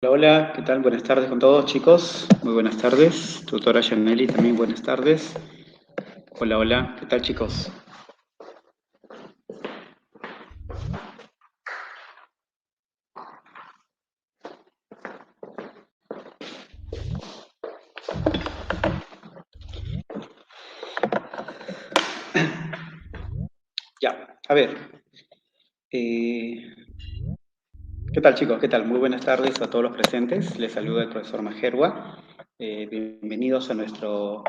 Hola, ¿qué tal? Buenas tardes con todos, chicos. Muy buenas tardes. Tutora Janelli, también buenas tardes. Hola, hola, ¿qué tal, chicos? Ya, a ver. eh, ¿Qué tal, chicos? ¿Qué tal? Muy buenas tardes a todos los presentes. Les saluda el profesor Majerwa. Bienvenidos a nuestro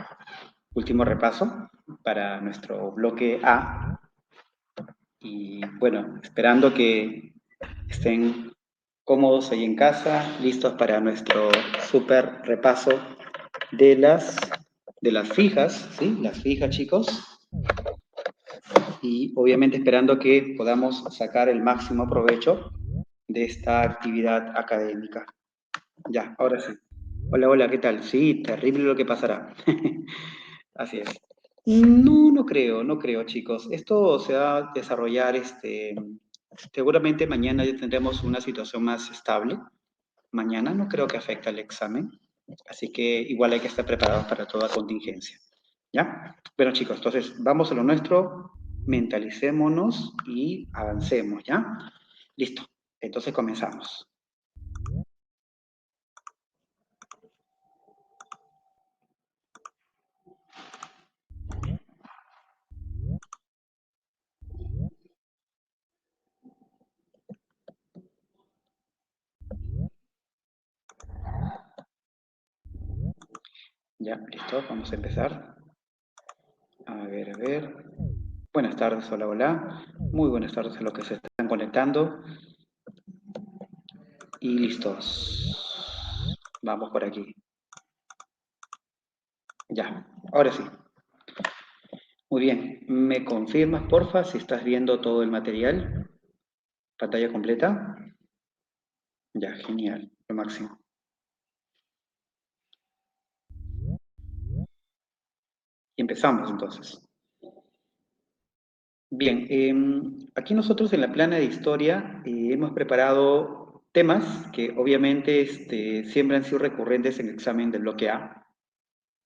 último repaso para nuestro bloque A. Y bueno, esperando que estén cómodos ahí en casa, listos para nuestro súper repaso de las fijas, ¿sí? Las fijas, chicos. Y obviamente esperando que podamos sacar el máximo provecho de esta actividad académica. Ya, ahora sí. Hola, hola, ¿qué tal? Sí, terrible lo que pasará. Así es. No, no creo, chicos. Esto se va a desarrollar, seguramente mañana ya tendremos una situación más estable. Mañana no creo que afecte al examen, así que igual hay que estar preparados para toda contingencia. ¿Ya? Bueno, chicos, entonces vamos a lo nuestro, mentalicémonos y avancemos, ¿ya? Listo. Entonces comenzamos. Ya, listo, vamos a empezar. A ver, a ver. Buenas tardes, hola, hola. Muy buenas tardes a los que se están conectando. Y listos. Vamos por aquí. Ya, ahora sí. Muy bien. ¿Me confirmas, porfa, si estás viendo todo el material? ¿Pantalla completa? Ya, genial. Lo máximo. Y empezamos entonces. Bien, aquí nosotros en la plana de historia hemos preparado temas que obviamente siempre han sido recurrentes en el examen del bloque A.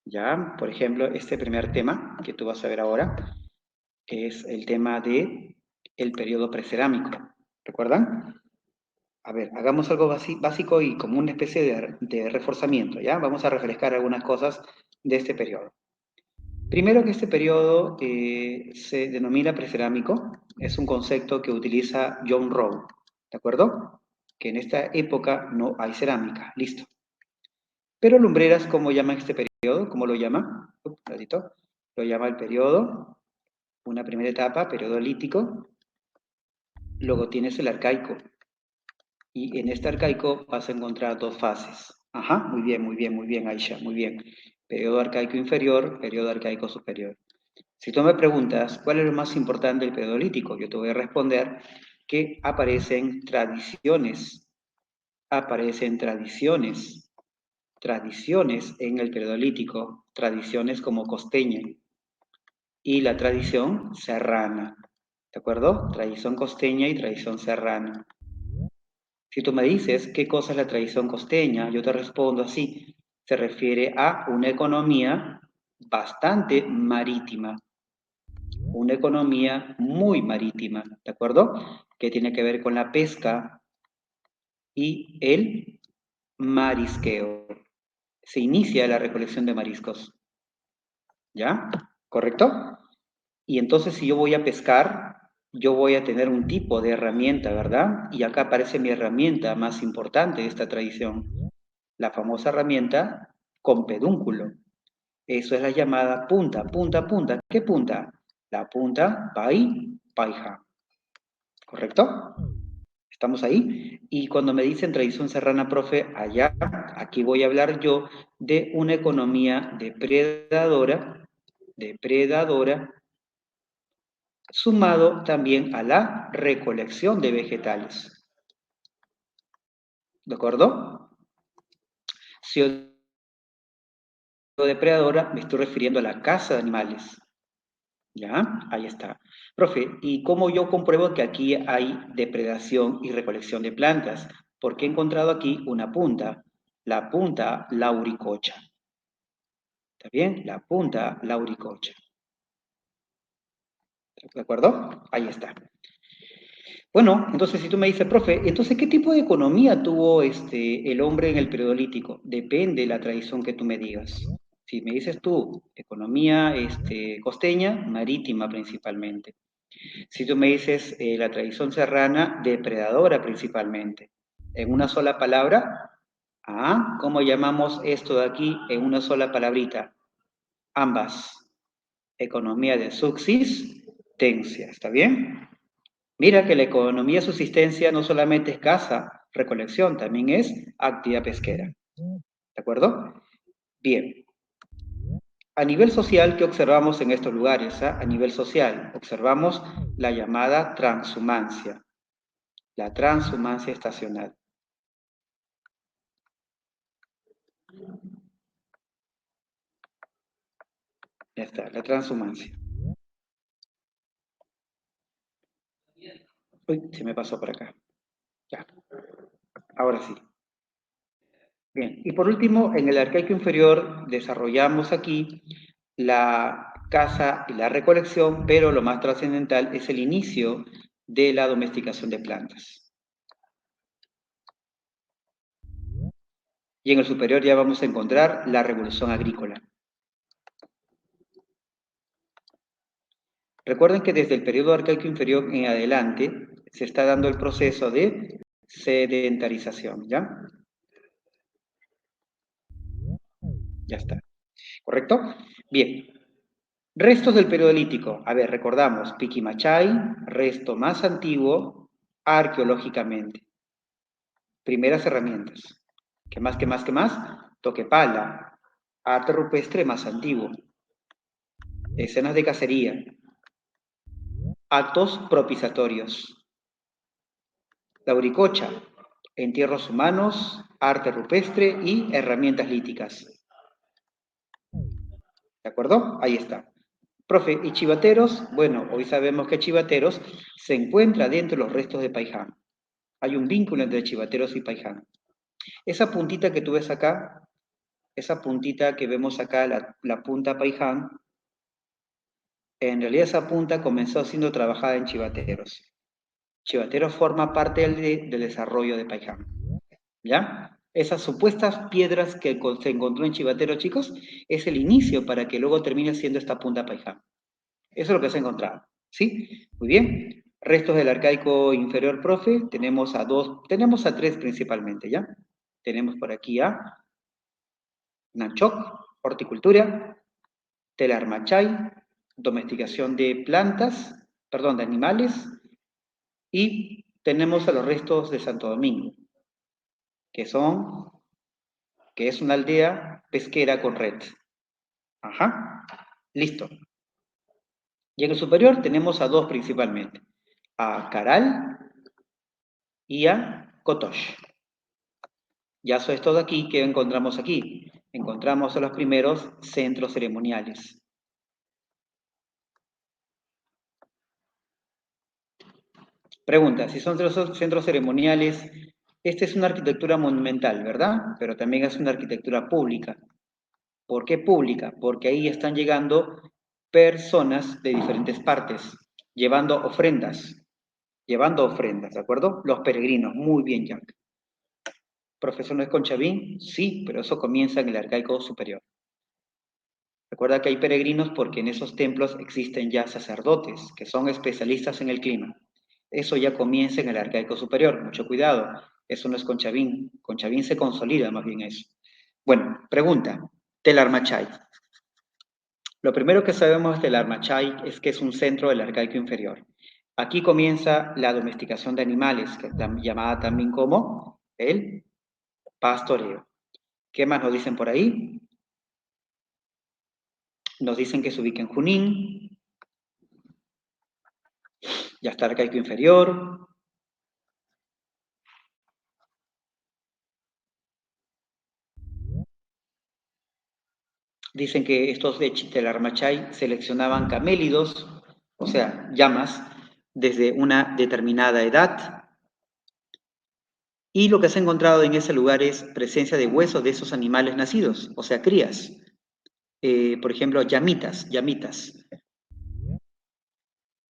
Ya, por ejemplo, este primer tema que tú vas a ver ahora es el tema de el periodo precerámico. ¿Recuerdan? A ver, hagamos algo básico y como una especie de reforzamiento, ¿ya? Vamos a refrescar algunas cosas de este periodo. Primero que este periodo se denomina precerámico, es un concepto que utiliza John Rowe, ¿de acuerdo? Que en esta época no hay cerámica, listo. Pero Lumbreras, ¿cómo llama este periodo? ¿Cómo lo llama? Un ratito. Lo llama el periodo, una primera etapa, periodo lítico. Luego tienes el arcaico. Y en este arcaico vas a encontrar dos fases. Ajá, muy bien, Aisha, muy bien. Periodo arcaico inferior, periodo arcaico superior. Si tú me preguntas cuál es lo más importante del periodo lítico, yo te voy a responder que aparecen tradiciones en el periodo lítico, tradiciones como costeña y la tradición serrana, ¿de acuerdo? Tradición costeña y tradición serrana. Si tú me dices qué cosa es la tradición costeña, yo te respondo así, se refiere a una economía bastante marítima, una economía muy marítima, ¿de acuerdo? Que tiene que ver con la pesca y el marisqueo. Se inicia la recolección de mariscos, ¿ya? ¿Correcto? Y entonces si yo voy a pescar, yo voy a tener un tipo de herramienta, ¿verdad? Y acá aparece mi herramienta más importante de esta tradición, la famosa herramienta con pedúnculo. Eso es la llamada punta, punta, punta. ¿Qué punta? La punta paija. ¿Correcto? ¿Estamos ahí? Y cuando me dicen tradición serrana, profe, allá, aquí voy a hablar yo de una economía depredadora, sumado también a la recolección de vegetales. ¿De acuerdo? Si yo digo depredadora, me estoy refiriendo a la caza de animales. ¿Ya? Ahí está. Profe, ¿y cómo yo compruebo que aquí hay depredación y recolección de plantas? porque he encontrado aquí una punta, la punta Lauricocha. ¿Está bien? La punta Lauricocha. ¿De acuerdo? Ahí está. Bueno, entonces si tú me dices, profe, entonces ¿qué tipo de economía tuvo el hombre en el Paleolítico? Depende de la tradición que tú me digas. Si me dices tú, economía costeña, marítima principalmente. Si tú me dices la tradición serrana, depredadora principalmente. En una sola palabra, ¿cómo llamamos esto de aquí en una sola palabrita? Ambas. Economía de subsistencia, ¿está bien? Mira que la economía de subsistencia no solamente es caza, recolección, también es actividad pesquera. ¿De acuerdo? Bien. A nivel social, ¿qué observamos en estos lugares? A nivel social, observamos la llamada transhumancia, la transhumancia estacional. Ya está, la transhumancia. Uy, se me pasó por acá. Ya, ahora sí. Bien, y por último, en el arcaico inferior desarrollamos aquí la caza y la recolección, pero lo más trascendental es el inicio de la domesticación de plantas. Y en el superior ya vamos a encontrar la revolución agrícola. Recuerden que desde el periodo arcaico inferior en adelante se está dando el proceso de sedentarización, ¿ya? Ya está. ¿Correcto? Bien. Restos del Paleolítico. A ver, recordamos, Piquimachay, resto más antiguo arqueológicamente. Primeras herramientas. ¿Qué más, qué más, qué más? Toquepala, arte rupestre más antiguo. Escenas de cacería. Actos propiciatorios. Lauricocha, entierros humanos, arte rupestre y herramientas líticas. ¿De acuerdo? Ahí está. Profe, ¿y chivateros? Bueno, hoy sabemos que chivateros se encuentra dentro de los restos de Paiján. Hay un vínculo entre chivateros y Paiján. Esa puntita que tú ves acá, esa puntita que vemos acá, la punta Paiján, en realidad esa punta comenzó siendo trabajada en chivateros. Chivateros forma parte del desarrollo de Paiján. ¿Ya? Esas supuestas piedras que se encontró en Chivatero, chicos, es el inicio para que luego termine siendo esta punta Paiján. Eso es lo que se ha encontrado. ¿Sí? Muy bien. Restos del arcaico inferior, profe. Tenemos a tres principalmente, ¿ya? Tenemos por aquí a Nanchoc, horticultura, Telarmachay, domesticación de plantas, perdón, de animales, y tenemos a los restos de Santo Domingo, que es una aldea pesquera con red. Ajá, listo. Y en el superior tenemos a dos principalmente, a Caral y a Kotosh. Ya eso es todo aquí. ¿Qué encontramos aquí? Encontramos a los primeros centros ceremoniales. Pregunta, si son centros ceremoniales, esta es una arquitectura monumental, ¿verdad? Pero también es una arquitectura pública. ¿Por qué pública? Porque ahí están llegando personas de diferentes partes, llevando ofrendas, ¿de acuerdo? Los peregrinos, muy bien, Jack. ¿Profesor no es Conchavín? Sí, pero eso comienza en el arcaico superior. Recuerda que hay peregrinos porque en esos templos existen ya sacerdotes que son especialistas en el clima. Eso ya comienza en el arcaico superior, mucho cuidado. Eso no es Conchavín. Conchavín se consolida más bien eso. Bueno, pregunta. Telarmachay. Lo primero que sabemos del Armachay es que es un centro del arcaico inferior. Aquí comienza la domesticación de animales, que es llamada también como el pastoreo. ¿Qué más nos dicen por ahí? Nos dicen que se ubica en Junín, ya está arcaico inferior. Dicen que estos del Armachay seleccionaban camélidos, o sea, llamas, desde una determinada edad. Y lo que se ha encontrado en ese lugar es presencia de huesos de esos animales nacidos, o sea, crías. Por ejemplo, llamitas.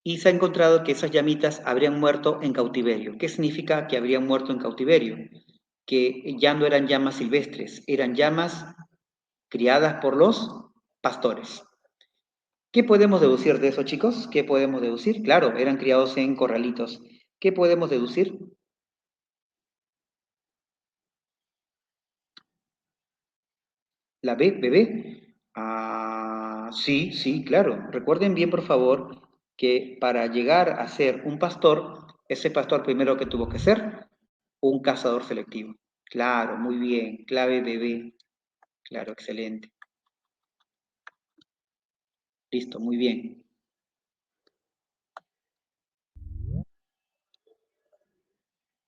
Y se ha encontrado que esas llamitas habrían muerto en cautiverio. ¿Qué significa que habrían muerto en cautiverio? Que ya no eran llamas silvestres, eran llamas criadas por los pastores. ¿Qué podemos deducir de eso, chicos? ¿Qué podemos deducir? Claro, eran criados en corralitos. ¿Qué podemos deducir? ¿La B, bebé? Ah, sí, sí, claro. Recuerden bien, por favor, que para llegar a ser un pastor, ese pastor primero que tuvo que ser un cazador selectivo. Claro, muy bien. Clave bebé. Claro, excelente. Listo, muy bien.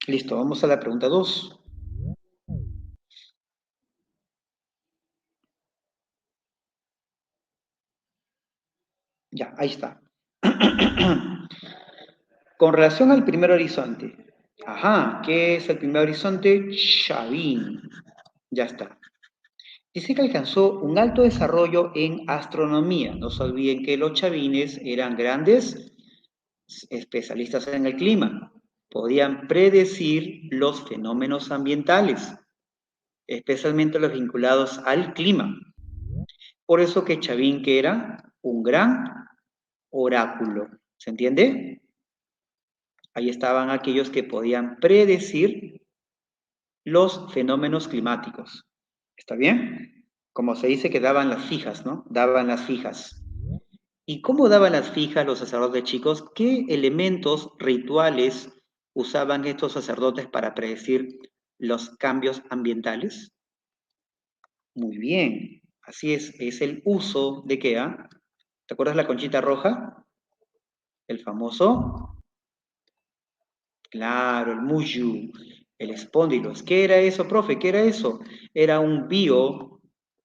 Listo, vamos a la pregunta 2. Ya, ahí está. Con relación al primer horizonte. Ajá, ¿qué es el primer horizonte? Chavín. Ya está. Dice que alcanzó un alto desarrollo en astronomía. No se olviden que los chavines eran grandes especialistas en el clima. Podían predecir los fenómenos ambientales, especialmente los vinculados al clima. Por eso que Chavín que era un gran oráculo. ¿Se entiende? Ahí estaban aquellos que podían predecir los fenómenos climáticos. ¿Está bien? Como se dice que daban las fijas, ¿no? Daban las fijas. ¿Y cómo daban las fijas los sacerdotes chicos? ¿Qué elementos rituales usaban estos sacerdotes para predecir los cambios ambientales? Muy bien, así es el uso de qué, ah? ¿Te acuerdas la conchita roja? El famoso, claro, el muyu, el espóndilos. ¿Qué era eso, profe? ¿Qué era eso? Era un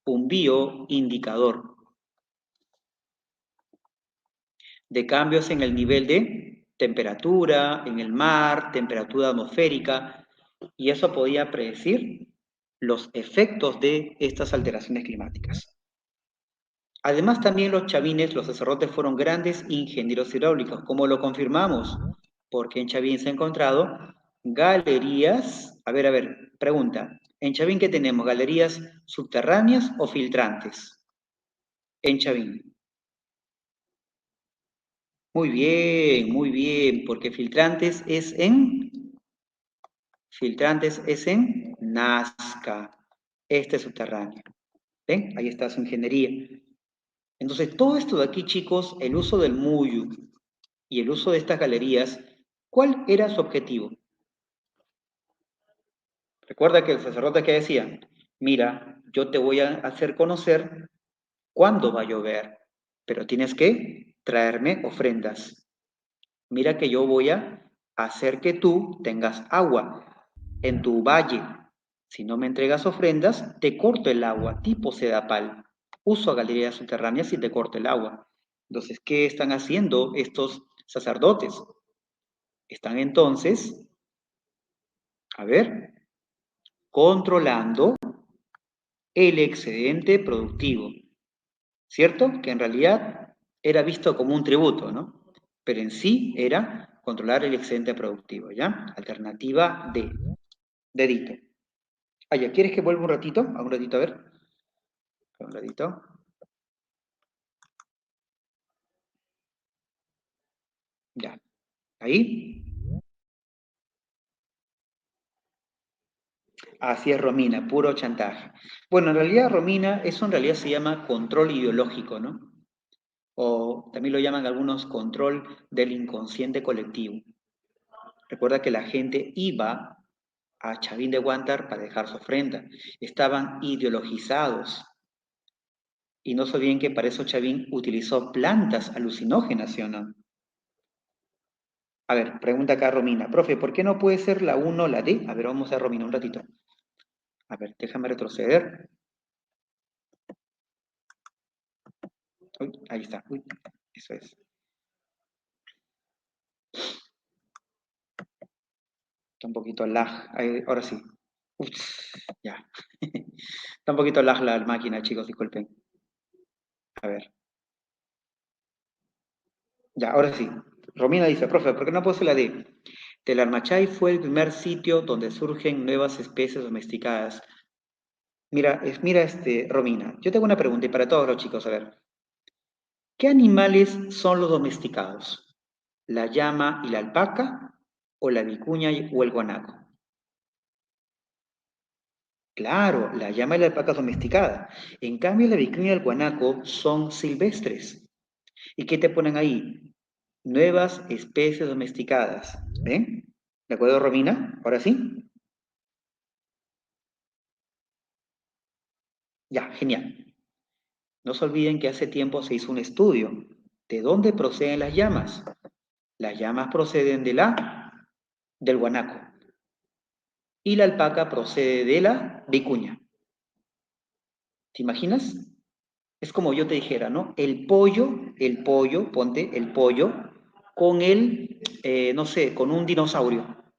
bioindicador de cambios en el nivel de temperatura, en el mar, temperatura atmosférica, y eso podía predecir los efectos de estas alteraciones climáticas. Además, también los chavines, los sacerdotes, fueron grandes ingenieros hidráulicos, como lo confirmamos, porque en Chavín se han encontrado galerías. A ver, pregunta. ¿En Chavín qué tenemos? ¿Galerías subterráneas o filtrantes? En Chavín. Muy bien, porque filtrantes es en Nazca, este subterráneo. ¿Ven? Ahí está su ingeniería. Entonces, todo esto de aquí, chicos, el uso del muyu y el uso de estas galerías, ¿cuál era su objetivo? Recuerda que el sacerdote que decía, mira, yo te voy a hacer conocer cuándo va a llover, pero tienes que traerme ofrendas. Mira que yo voy a hacer que tú tengas agua en tu valle. Si no me entregas ofrendas, te corto el agua, tipo sedapal. Uso galerías subterráneas y te corto el agua. Entonces, ¿qué están haciendo estos sacerdotes? Están entonces, a ver, controlando el excedente productivo, ¿cierto? Que en realidad era visto como un tributo, ¿no? Pero en sí era controlar el excedente productivo, ¿ya? Alternativa D, dedito. Ah, ya, ¿quieres que vuelva un ratito? A un ratito, a ver. Un ratito. Ya. Ahí. Así es, Romina, puro chantaje. Bueno, en realidad, Romina, eso en realidad se llama control ideológico, ¿no? O también lo llaman algunos control del inconsciente colectivo. Recuerda que la gente iba a Chavín de Guantar para dejar su ofrenda. Estaban ideologizados. Y no se olviden que para eso Chavín utilizó plantas alucinógenas, ¿sí o no? A ver, pregunta acá Romina. Profe, ¿por qué no puede ser la uno la D? A ver, vamos a Romina un ratito. A ver, déjame retroceder. Uy, ahí está. Uy, eso es. Está un poquito lag. Ahora sí. Ups, ya. Está un poquito lag la máquina, chicos, disculpen. A ver. Ya, ahora sí. Romina dice, profe, ¿por qué no puse la D? Telarmachay fue el primer sitio donde surgen nuevas especies domesticadas. Mira, Romina, yo tengo una pregunta y para todos los chicos, a ver. ¿Qué animales son los domesticados? ¿La llama y la alpaca? ¿O la vicuña o el guanaco? Claro, la llama y la alpaca es domesticada. En cambio, la vicuña y el guanaco son silvestres. ¿Y qué te ponen ahí? Nuevas especies domesticadas. ¿Ven? ¿De acuerdo, Romina? ¿Ahora sí? Ya, genial. No se olviden que hace tiempo se hizo un estudio. ¿De dónde proceden las llamas? Las llamas proceden del guanaco y la alpaca procede de la vicuña. ¿Te imaginas? Es como yo te dijera, ¿no? El pollo, ponte el pollo con no sé, con un dinosaurio,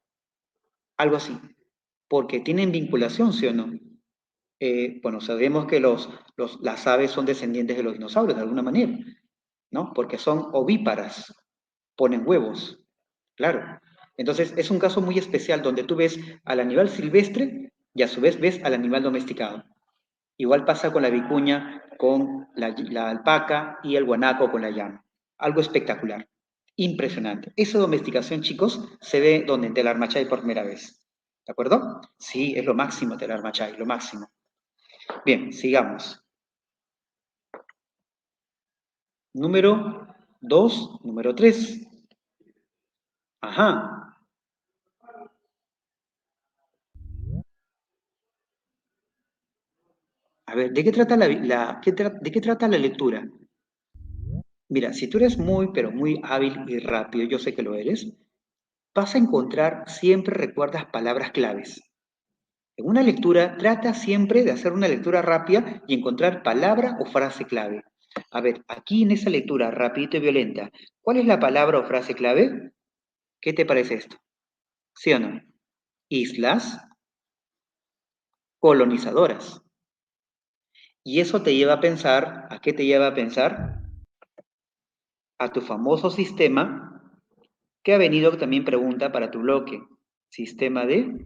algo así, porque tienen vinculación, ¿sí o no? Bueno, sabemos que las aves son descendientes de los dinosaurios de alguna manera, ¿no? Porque son ovíparas, ponen huevos, claro. Entonces, es un caso muy especial donde tú ves al animal silvestre y a su vez ves al animal domesticado. Igual pasa con la vicuña, con la alpaca y el guanaco con la llama. Algo espectacular, impresionante. Esa domesticación, chicos, se ve donde en Telarmachay por primera vez. ¿De acuerdo? Sí, es lo máximo Telarmachay, lo máximo. Bien, sigamos. Número 2, número 3. Ajá. A ver, ¿de qué trata de qué trata la lectura? Mira, si tú eres muy, pero muy hábil y rápido, yo sé que lo eres, vas a encontrar, siempre recuerdas palabras claves. En una lectura, trata siempre de hacer una lectura rápida y encontrar palabra o frase clave. A ver, aquí en esa lectura rapidita y violenta, ¿cuál es la palabra o frase clave? ¿Qué te parece esto? ¿Sí o no? Islas colonizadoras. Y eso te lleva a pensar, ¿a qué te lleva a pensar? A tu famoso sistema, que ha venido también pregunta para tu bloque. Sistema de,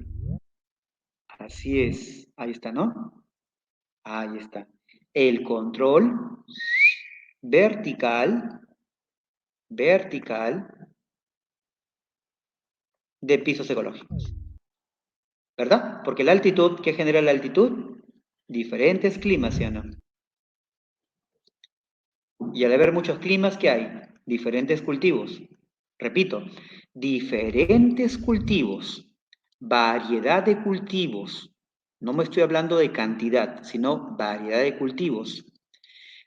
así es, ahí está, ¿no? Ahí está. El control vertical, vertical de pisos ecológicos, ¿verdad? Porque la altitud, ¿qué genera la altitud? Diferentes climas, ¿sí o no? Y al haber muchos climas, ¿qué hay? Diferentes cultivos. Repito, diferentes cultivos, variedad de cultivos. No me estoy hablando de cantidad, sino variedad de cultivos.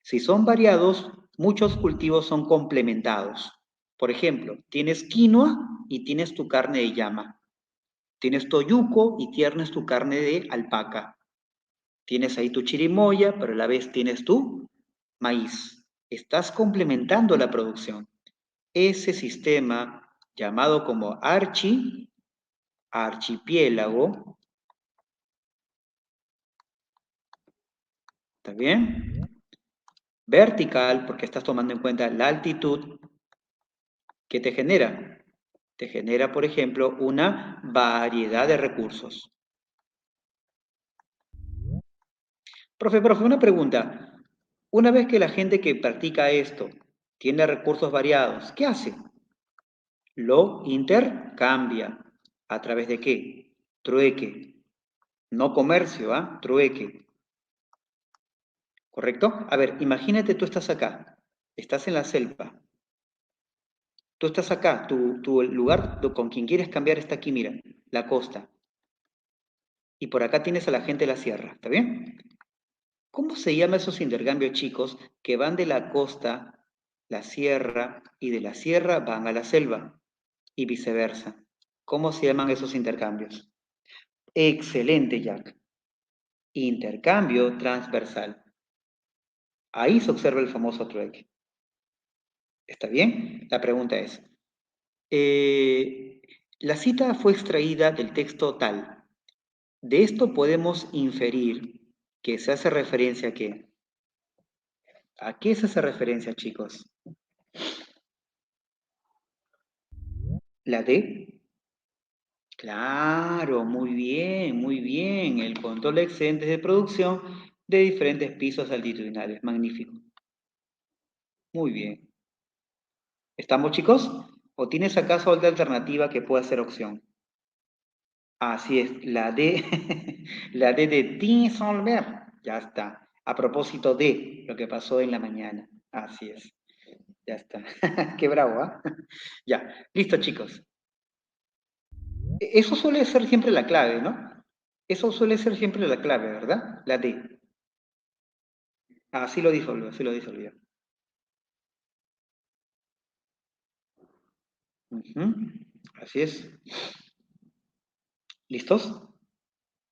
Si son variados, muchos cultivos son complementados. Por ejemplo, tienes quinoa y tienes tu carne de llama. Tienes toyuco y tienes tu carne de alpaca. Tienes ahí tu chirimoya, pero a la vez tienes tu maíz. Estás complementando la producción. Ese sistema llamado como archipiélago, ¿está bien? Vertical, porque estás tomando en cuenta la altitud que te genera. Te genera, por ejemplo, una variedad de recursos. Profe, una pregunta. Una vez que la gente que practica esto tiene recursos variados, ¿qué hace? Lo intercambia. ¿A través de qué? Trueque. No comercio, ¿ah? Trueque. ¿Correcto? A ver, imagínate tú estás acá, estás en la selva, tú estás acá, tu lugar con quien quieres cambiar está aquí, mira, la costa, y por acá tienes a la gente de la sierra, ¿está bien? ¿Cómo se llaman esos intercambios, chicos, que van de la costa, la sierra, y de la sierra van a la selva, y viceversa? ¿Cómo se llaman esos intercambios? Excelente, Jack. Intercambio transversal. Ahí se observa el famoso trueque. ¿Está bien? La pregunta es, La cita fue extraída del texto tal. De esto podemos inferir que se hace referencia a qué. ¿A qué se hace referencia, chicos? ¿La D? Claro, muy bien. El control de excedentes de producción de diferentes pisos altitudinales. Magnífico. Muy bien. ¿Estamos, chicos? ¿O tienes acaso otra alternativa que pueda ser opción? Así es, la D, la D de disolver. Ya está. A propósito de lo que pasó en la mañana. Así es. Ya está. Qué bravo, ¿ah? Ya. Listo, chicos. Eso suele ser siempre la clave, ¿no? Eso suele ser siempre la clave, ¿verdad? La D. Así lo disolvió, así lo disolvió. Ujú. Así es. ¿Listos?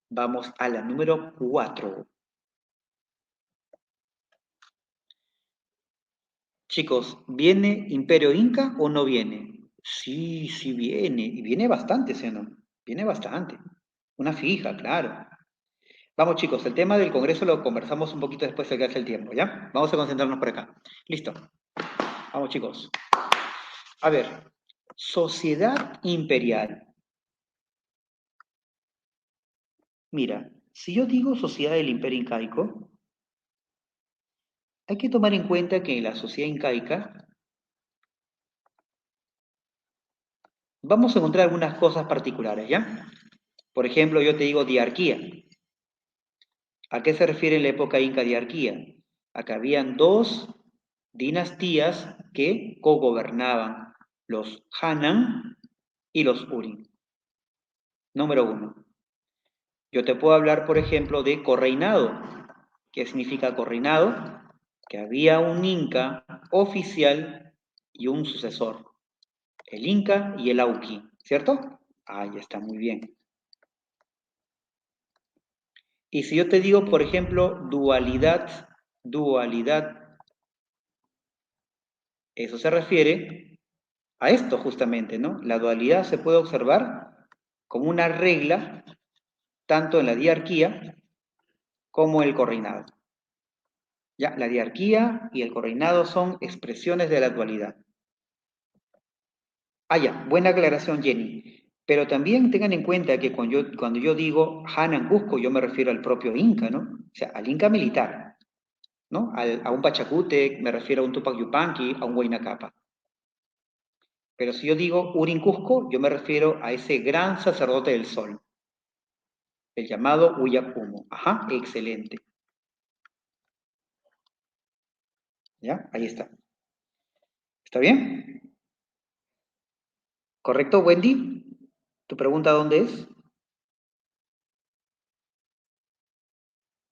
Vamos a la número 4. Chicos, ¿viene Imperio Inca o no viene? Sí, sí viene, y viene bastante, ¿sí o no? Viene bastante. Una fija, claro. Vamos, chicos, el tema del Congreso lo conversamos un poquito después de que hace el tiempo, ¿ya? Vamos a concentrarnos por acá. Listo. Vamos, chicos. A ver, sociedad imperial. Mira, si yo digo sociedad del Imperio Incaico, hay que tomar en cuenta que en la sociedad incaica vamos a encontrar algunas cosas particulares, ¿ya? Por ejemplo, yo te digo diarquía. ¿A qué se refiere en la época inca diarquía? A que habían dos dinastías que cogobernaban, los Hanan y los Urin. Número uno. Yo te puedo hablar, por ejemplo, de correinado. ¿Qué significa correinado? Que había un inca oficial y un sucesor. El inca y el auqui, ¿cierto? Ahí está, muy bien. Y si yo te digo, por ejemplo, dualidad, eso se refiere a esto justamente, ¿no? La dualidad se puede observar como una regla tanto en la diarquía como en el correinado. Ya, la diarquía y el correinado son expresiones de la dualidad. Ah, ya, buena aclaración, Jenny. Pero también tengan en cuenta que cuando yo digo Hanan Cusco, yo me refiero al propio Inca, ¿no? O sea, al Inca militar, ¿no? A un Pachacútec, me refiero a un Tupac Yupanqui, a un Huayna Cápac. Pero si yo digo Urin Cusco, yo me refiero a ese gran sacerdote del sol, el llamado Huyapumo. Ajá, excelente. ¿Ya? Ahí está. ¿Está bien? ¿Correcto, Wendy? ¿Tu pregunta dónde es?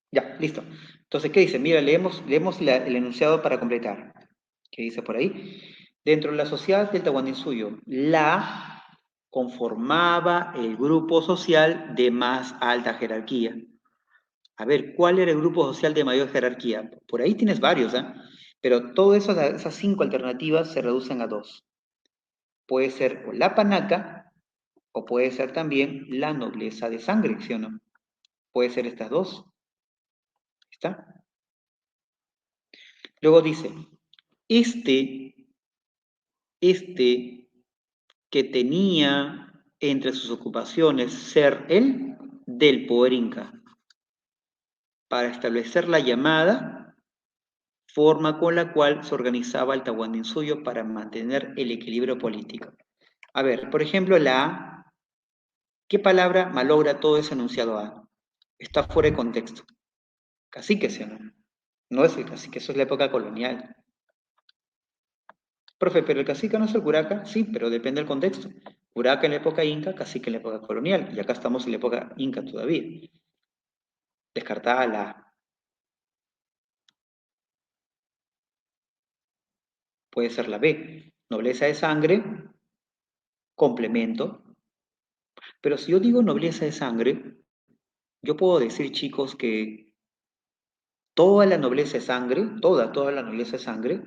Ya, listo. Entonces, ¿qué dice? Mira, leemos el enunciado para completar. ¿Qué dice por ahí? Dentro de la sociedad del Tahuantinsuyo, la conformaba el grupo social de más alta jerarquía. A ver, ¿cuál era el grupo social de mayor jerarquía? Por ahí tienes varios, ¿eh? Pero todas esas cinco alternativas se reducen a dos. Puede ser o la panaca o puede ser también la nobleza de sangre, ¿sí o no? Puede ser estas dos. ¿Está? Luego dice, este, este que tenía entre sus ocupaciones ser el del poder inca, para establecer la llamada forma con la cual se organizaba el Tahuantinsuyo para mantener el equilibrio político. A ver, por ejemplo, la A, ¿qué palabra malogra todo ese enunciado A? Está fuera de contexto. Cacique, ¿sí o no? No es el cacique, eso es la época colonial. Profe, pero el cacique no es el curaca, sí, pero depende del contexto. Curaca en la época inca, cacique en la época colonial, y acá estamos en la época inca todavía. Descartada la A. Puede ser la B, nobleza de sangre, complemento. Pero si yo digo nobleza de sangre, yo puedo decir, chicos, que toda la nobleza de sangre, toda la nobleza de sangre,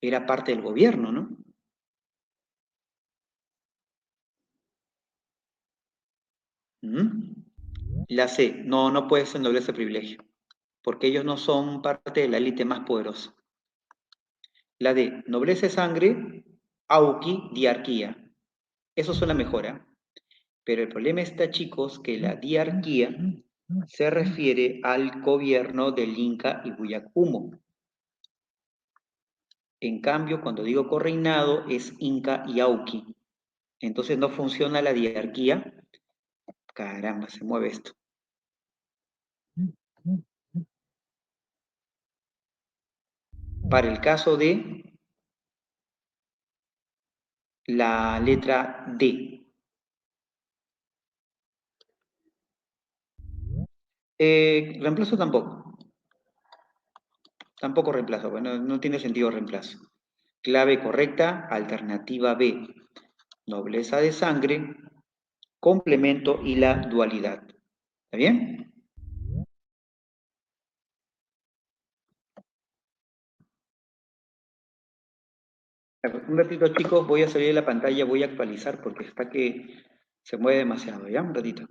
era parte del gobierno, ¿no? Ujú. La C, no, no puede ser nobleza privilegio, porque ellos no son parte de la élite más poderosa. La D, nobleza de sangre, auqui, diarquía. Eso suena mejor, ¿eh? Pero el problema está, chicos, que la diarquía se refiere al gobierno del Inca y Buyacumo. En cambio, cuando digo correinado, es Inca y Auqui. Entonces no funciona la diarquía. Caramba, se mueve esto. Para el caso de la letra D. Reemplazo tampoco. Tampoco reemplazo. Bueno, no tiene sentido reemplazo. Clave correcta, alternativa B. Nobleza de sangre, complemento y la dualidad. ¿Está bien? Un ratito, chicos, voy a salir de la pantalla, voy a actualizar porque está que se mueve demasiado. ¿Ya? Un ratito.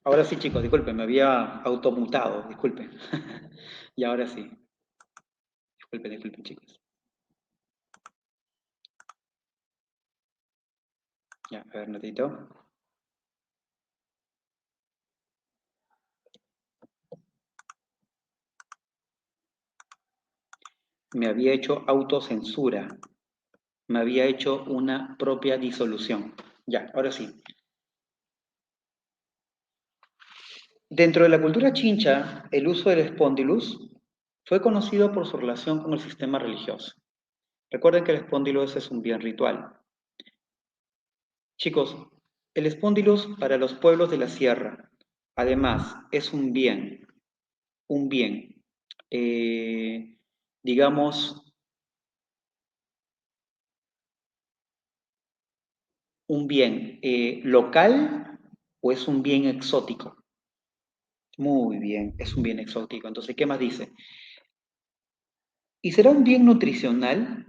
Ahora sí, chicos, disculpen, me había automutado, disculpen. Y ahora sí. Disculpen, disculpen, chicos. Ya, a ver, notito. Me había hecho autocensura. Me había hecho una propia disolución. Ya, ahora sí. Dentro de la cultura chincha, el uso del espondilus fue conocido por su relación con el sistema religioso. Recuerden que el espondilus es un bien ritual. Chicos, el espondilus para los pueblos de la sierra, además, es un bien, eh, digamos, un bien local o es un bien exótico. Muy bien, es un bien exótico. Entonces, ¿qué más dice? ¿Y será un bien nutricional?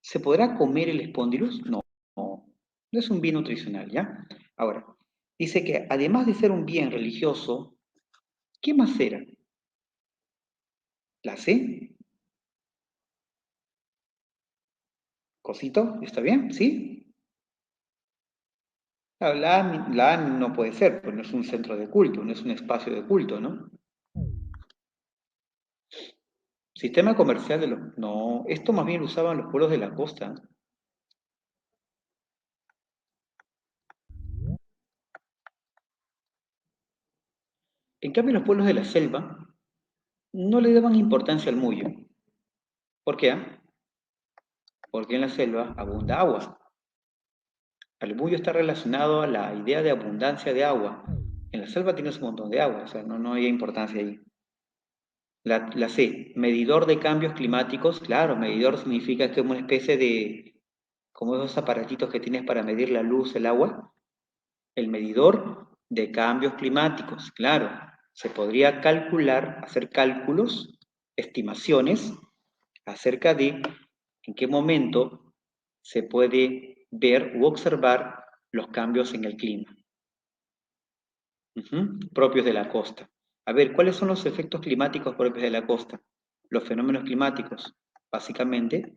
¿Se podrá comer el espondilus? No, no, no es un bien nutricional, ¿ya? Ahora, dice que además de ser un bien religioso, ¿qué más era? ¿La C? ¿Cosito? ¿Está bien? ¿Sí? Claro, la A no puede ser, pues no es un centro de culto, no es un espacio de culto, ¿no? Sistema comercial de los... No, esto más bien lo usaban los pueblos de la costa. En cambio, los pueblos de la selva no le daban importancia al mullo. ¿Por qué? Porque en la selva abunda agua. El mullo está relacionado a la idea de abundancia de agua. En la selva tienes un montón de agua, o sea, no hay importancia ahí. La C, medidor de cambios climáticos. Claro, medidor significa que es una especie de, como esos aparatitos que tienes para medir la luz, el agua. El medidor de cambios climáticos, claro. Se podría calcular, hacer cálculos, estimaciones acerca de en qué momento se puede ver u observar los cambios en el clima, propios de la costa. A ver, ¿cuáles son los efectos climáticos propios de la costa? Los fenómenos climáticos, básicamente,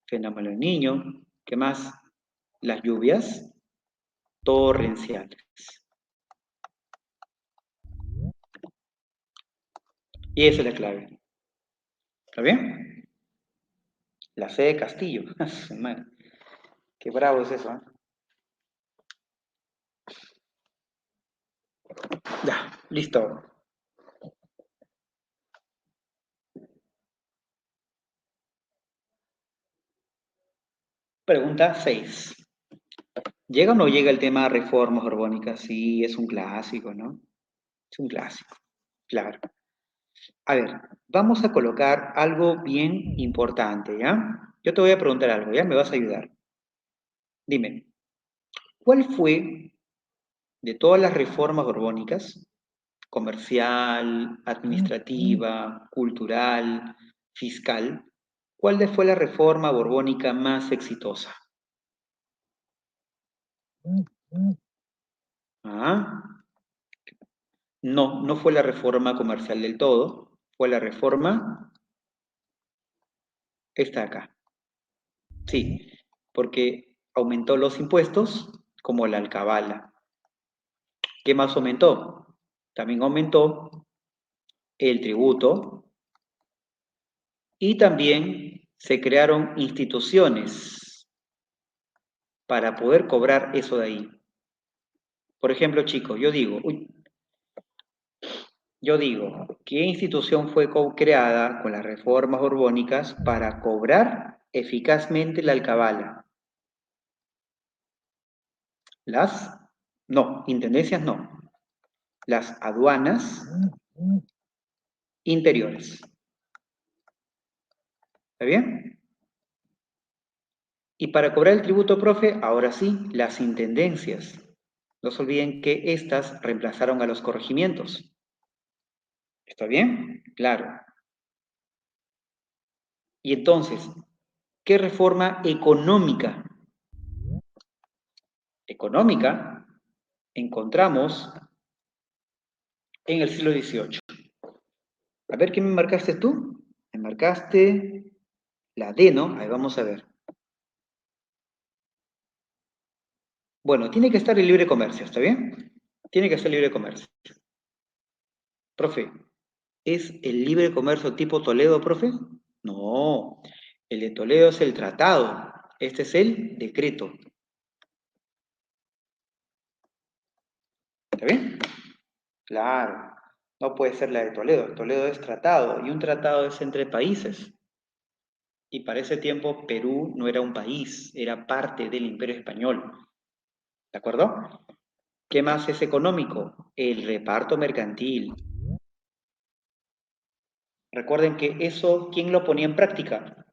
fenómeno del Niño, ¿qué más? Las lluvias torrenciales. Y esa es la clave. ¿Está bien? La C de Castillo. Qué bravo es eso, ¿eh? Ya, listo. Pregunta 6. ¿Llega o no llega el tema de reformas urbánicas? Sí, es un clásico, ¿no? Es un clásico, claro. A ver, vamos a colocar algo bien importante, ¿ya? Yo te voy a preguntar algo, ¿ya? Me vas a ayudar. Dime, ¿cuál fue de todas las reformas urbánicas, comercial, administrativa, cultural, fiscal, cuál fue la reforma borbónica más exitosa? Ah, no fue la reforma comercial del todo, fue la reforma esta de acá. Sí, porque aumentó los impuestos como la alcabala. ¿Qué más aumentó? También aumentó el tributo y también se crearon instituciones para poder cobrar eso de ahí. Por ejemplo, chicos, yo digo, ¿qué institución fue creada con las reformas borbónicas para cobrar eficazmente la alcabala? Las, no, intendencias no, las aduanas interiores. ¿Está bien? Y para cobrar el tributo, profe, ahora sí, las intendencias. No se olviden que estas reemplazaron a los corregimientos. ¿Está bien? Claro. Y entonces, ¿qué reforma económica? Económica encontramos en el siglo XVIII. A ver, ¿qué me marcaste tú? Me marcaste la D, ¿no? Ahí vamos a ver. Bueno, tiene que estar el libre comercio, ¿está bien? Tiene que ser libre comercio. Profe, ¿es el libre comercio tipo Toledo, profe? No, el de Toledo es el tratado. Este es el decreto. ¿Está bien? Claro. No puede ser la de Toledo. Toledo es tratado y un tratado es entre países. Y para ese tiempo Perú no era un país, era parte del Imperio Español. ¿De acuerdo? ¿Qué más es económico? El reparto mercantil. Recuerden que eso, ¿quién lo ponía en práctica?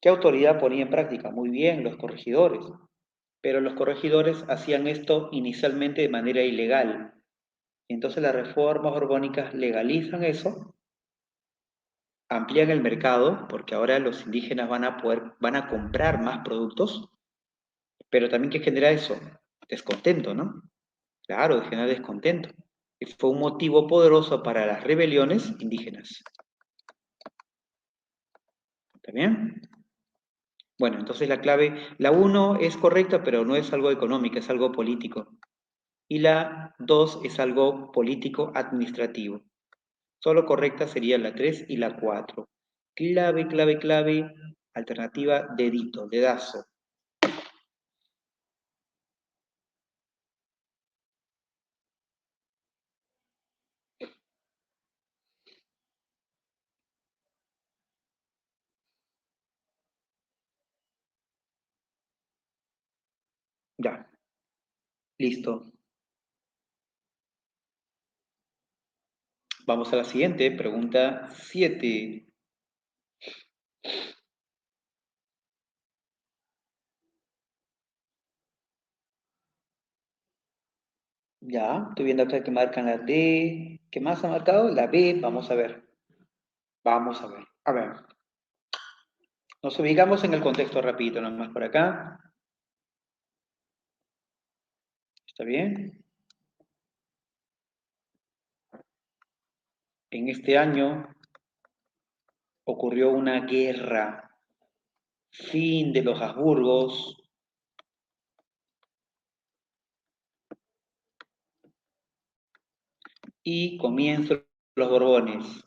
¿Qué autoridad ponía en práctica? Muy bien, los corregidores. Pero los corregidores hacían esto inicialmente de manera ilegal. Entonces las reformas borbónicas legalizan eso, amplían el mercado, porque ahora los indígenas van a comprar más productos, pero también ¿qué genera eso? Descontento, ¿no? Claro, genera descontento. Y fue un motivo poderoso para las rebeliones indígenas. ¿Está bien? Bueno, entonces la clave, la uno es correcta, pero no es algo económico, es algo político. Y la 2 es algo político administrativo. Solo correcta sería la 3 y la 4. Clave, clave, clave, alternativa dedito, dedazo. Ya, listo. Vamos a la siguiente, pregunta 7. Ya, estoy viendo acá que marcan la D. ¿Qué más ha marcado? La B, vamos a ver. Vamos a ver. A ver, nos ubicamos en el contexto rapidito, nomás por acá. ¿Está bien? En este año ocurrió una guerra, fin de los Habsburgos y comienzo los Borbones.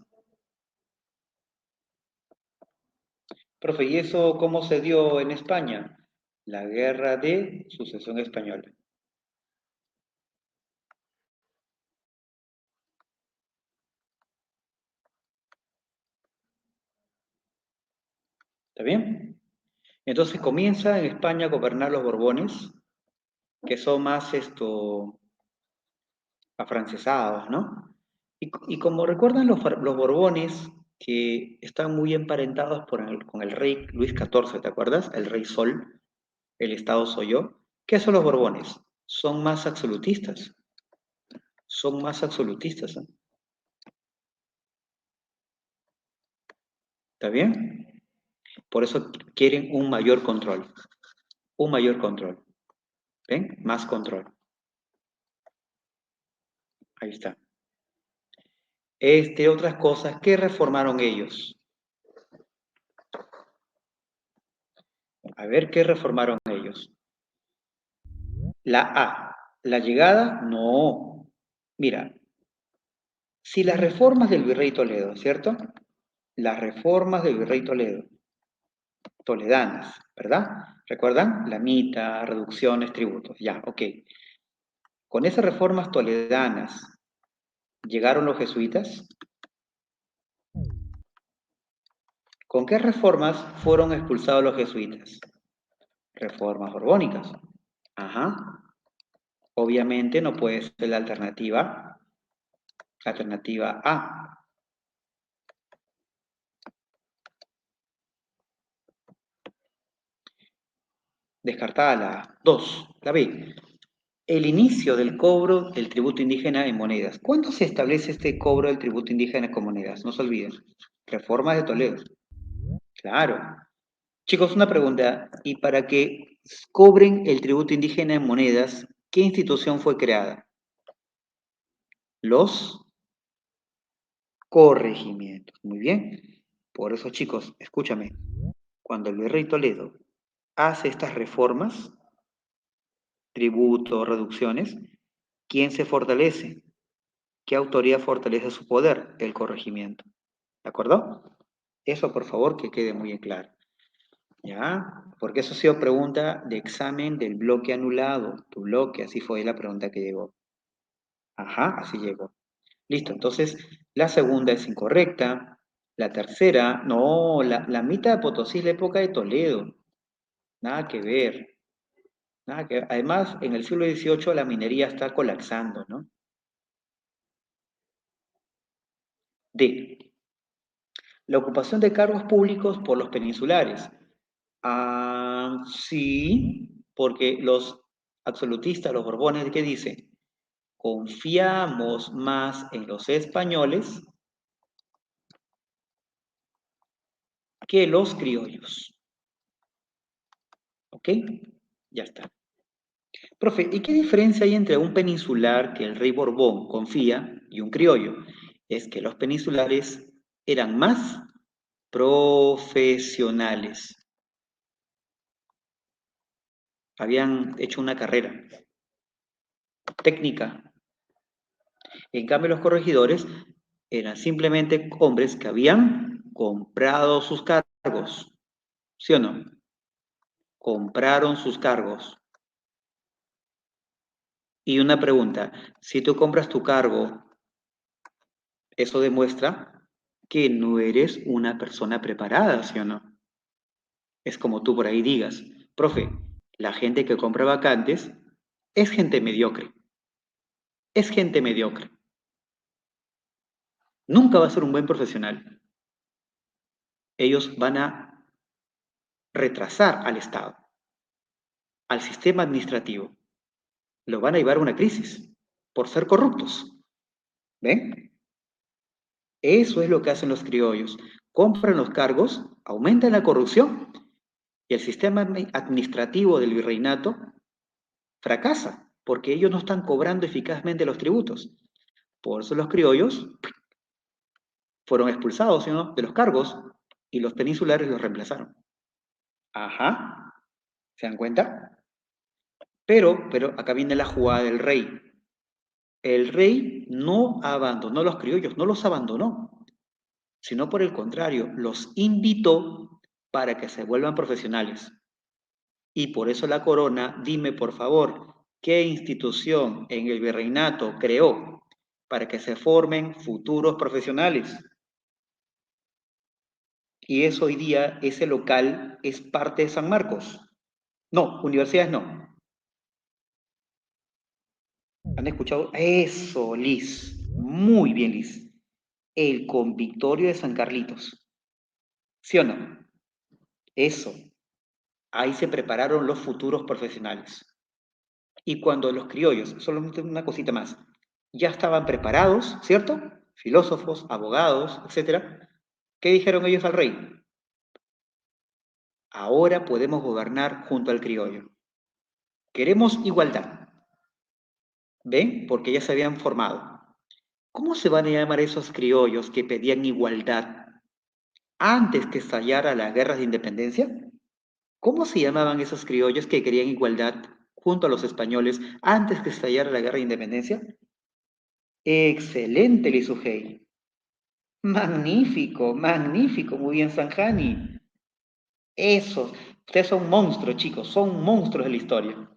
Profe, ¿y eso cómo se dio en España? La guerra de sucesión española. ¿Está bien? Entonces comienza en España a gobernar los Borbones, que son más afrancesados, ¿no? Y como recuerdan los Borbones, que están muy emparentados con el rey Luis XIV, ¿te acuerdas? El rey Sol, el Estado soy yo. ¿Qué son los Borbones? Son más absolutistas, son más absolutistas, ¿eh? ¿Está bien? Por eso quieren un mayor control, ¿ven? Más control, ahí está. Otras cosas, ¿qué reformaron ellos? A ver, ¿qué reformaron ellos? La A, la llegada, no. Mira, si las reformas del virrey Toledo, ¿cierto? Las reformas del virrey Toledo, toledanas, ¿verdad? ¿Recuerdan? La mitad, reducciones, tributos, ya, ok. Con esas reformas toledanas, ¿llegaron los jesuitas? ¿Con qué reformas fueron expulsados los jesuitas? Reformas borbónicas. Ajá. Obviamente no puede ser alternativa A. Descartada la A. 2. La B. El inicio del cobro del tributo indígena en monedas. ¿Cuándo se establece este cobro del tributo indígena con monedas? No se olviden. Reforma de Toledo. Claro. Chicos, una pregunta. ¿Y para que cobren el tributo indígena en monedas, qué institución fue creada? Los corregimientos. Muy bien. Por eso, chicos, escúchame. Cuando el virrey Toledo hace estas reformas, tributos, reducciones, ¿quién se fortalece? ¿Qué autoridad fortalece su poder? El corregimiento. ¿De acuerdo? Eso, por favor, que quede muy en claro. ¿Ya? Porque eso ha sido pregunta de examen del bloque anulado. Tu bloque, así fue la pregunta que llegó. Ajá, así llegó. Listo, entonces la segunda es incorrecta. La tercera, no, la mitad de Potosí es la época de Toledo. Nada que ver. Nada que ver. Además, en el siglo XVIII la minería está colapsando, ¿no? D. La ocupación de cargos públicos por los peninsulares. Ah, sí, porque los absolutistas, los borbones, ¿qué dicen? Confiamos más en los españoles que los criollos. ¿Ok? Ya está. Profe, ¿y qué diferencia hay entre un peninsular que el rey Borbón confía y un criollo? Es que los peninsulares eran más profesionales. habían hecho una carrera técnica. En cambio, los corregidores eran simplemente hombres que habían comprado sus cargos, ¿sí o no? Compraron sus cargos. Y una pregunta, si tú compras tu cargo, eso demuestra que no eres una persona preparada, ¿sí o no? Es como tú por ahí digas, profe, la gente que compra vacantes es gente mediocre, es gente mediocre. Nunca va a ser un buen profesional. Ellos van a retrasar al Estado, al sistema administrativo. Lo van a llevar a una crisis por ser corruptos. ¿Ven? Eso es lo que hacen los criollos. Compran los cargos, aumentan la corrupción y el sistema administrativo del virreinato fracasa porque ellos no están cobrando eficazmente los tributos. Por eso los criollos fueron expulsados, ¿no?, de los cargos y los peninsulares los reemplazaron. Ajá, ¿se dan cuenta? Pero acá viene la jugada del rey. El rey no abandonó a los criollos, no los abandonó, sino por el contrario, los invitó para que se vuelvan profesionales. Y por eso la corona, dime por favor, ¿qué institución en el virreinato creó para que se formen futuros profesionales? Y eso hoy día, ese local es parte de San Marcos. No, universidades no. ¿Han escuchado? Eso, Liz. Muy bien, Liz. El Convictorio de San Carlitos. ¿Sí o no? Eso. Ahí se prepararon los futuros profesionales. Y cuando los criollos, solamente una cosita más, ya estaban preparados, ¿cierto? Filósofos, abogados, etcétera. ¿Qué dijeron ellos al rey? Ahora podemos gobernar junto al criollo. Queremos igualdad. ¿Ven? Porque ya se habían formado. ¿Cómo se van a llamar esos criollos que pedían igualdad antes que estallara las guerras de independencia? ¿Cómo se llamaban esos criollos que querían igualdad junto a los españoles antes que estallara la guerra de independencia? Excelente, Lisuhei. Magnífico, magnífico, muy bien, Sanjani. Esos, ustedes son monstruos, chicos, son monstruos de la historia.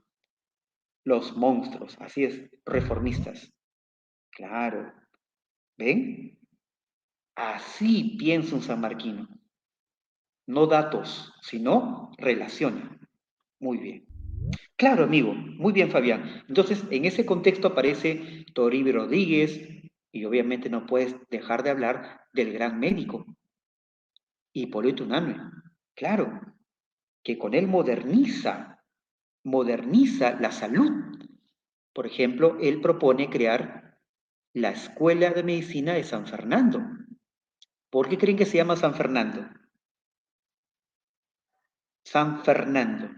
Los monstruos, así es, reformistas. Claro, ¿ven? Así piensa un sanmarquino. No datos, sino relaciona. Muy bien. Claro, amigo. Muy bien, Fabián. Entonces, en ese contexto aparece Toribio Rodríguez y obviamente no puedes dejar de hablar del gran médico, Hipólito Unanue. Claro, que con él moderniza la salud. Por ejemplo, él propone crear la Escuela de Medicina de San Fernando. ¿Por qué creen que se llama San Fernando? San Fernando,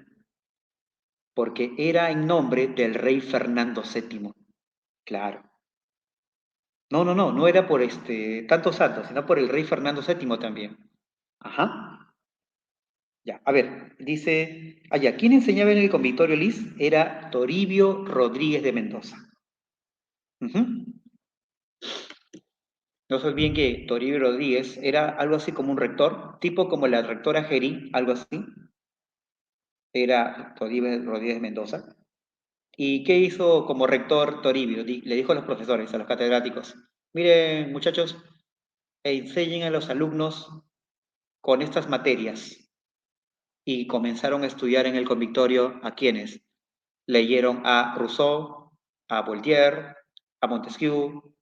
porque era en nombre del rey Fernando VII. Claro. No era por tantos santos, sino por el rey Fernando VII también. Ajá. Ya, a ver, dice, allá, ¿quién enseñaba en el convictorio Liz? Era Toribio Rodríguez de Mendoza. Ujú. No se olviden que Toribio Rodríguez era algo así como un rector, tipo como la rectora Geri, algo así. Era Toribio Rodríguez de Mendoza. ¿Y qué hizo como rector Toribio? Le dijo a los profesores, a los catedráticos, miren muchachos, enseñen a los alumnos con estas materias. Y comenzaron a estudiar en el convictorio a quienes leyeron a Rousseau, a Voltaire, a Montesquieu,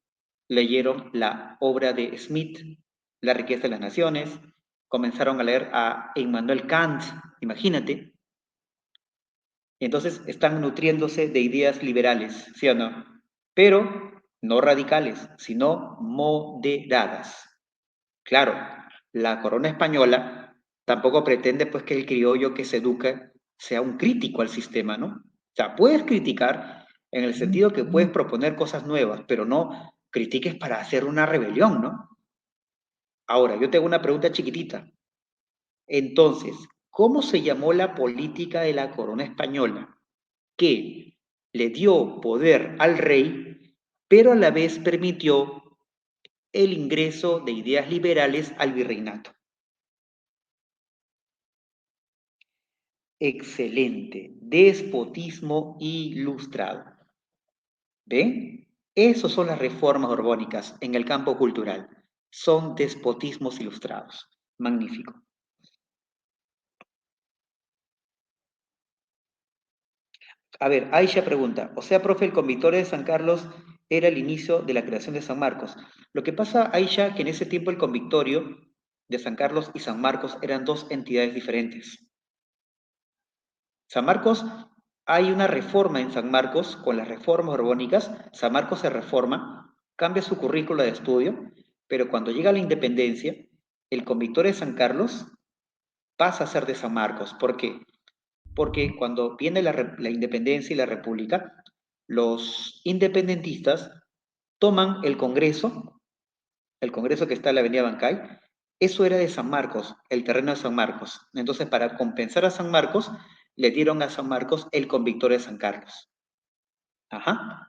leyeron la obra de Smith, La riqueza de las naciones, comenzaron a leer a Immanuel Kant, imagínate. Entonces están nutriéndose de ideas liberales, ¿sí o no? Pero no radicales, sino moderadas. Claro, la corona española tampoco pretende pues que el criollo que se educa sea un crítico al sistema, ¿no? O sea, puedes criticar en el sentido que puedes proponer cosas nuevas, pero no critiques para hacer una rebelión, ¿no? Ahora, yo te hago una pregunta chiquitita. Entonces, ¿Cómo se llamó la política de la corona española? Que le dio poder al rey, pero a la vez permitió el ingreso de ideas liberales al virreinato. Excelente. Despotismo ilustrado. ¿Ven? Esas son las reformas borbónicas en el campo cultural. Son despotismos ilustrados. Magnífico. A ver, Aisha pregunta, o sea, profe, el convictorio de San Carlos era el inicio de la creación de San Marcos. Lo que pasa, Aisha, que en ese tiempo el convictorio de San Carlos y San Marcos eran dos entidades diferentes. San Marcos, hay una reforma en San Marcos, con las reformas borbónicas, San Marcos se reforma, cambia su currícula de estudio, pero cuando llega la independencia, el convictorio de San Carlos pasa a ser de San Marcos. ¿Por qué? Porque cuando viene la independencia y la república, los independentistas toman el Congreso que está en la avenida Bancay, eso era de San Marcos, el terreno de San Marcos. Entonces, para compensar a San Marcos, le dieron a San Marcos el convictorio de San Carlos. Ajá,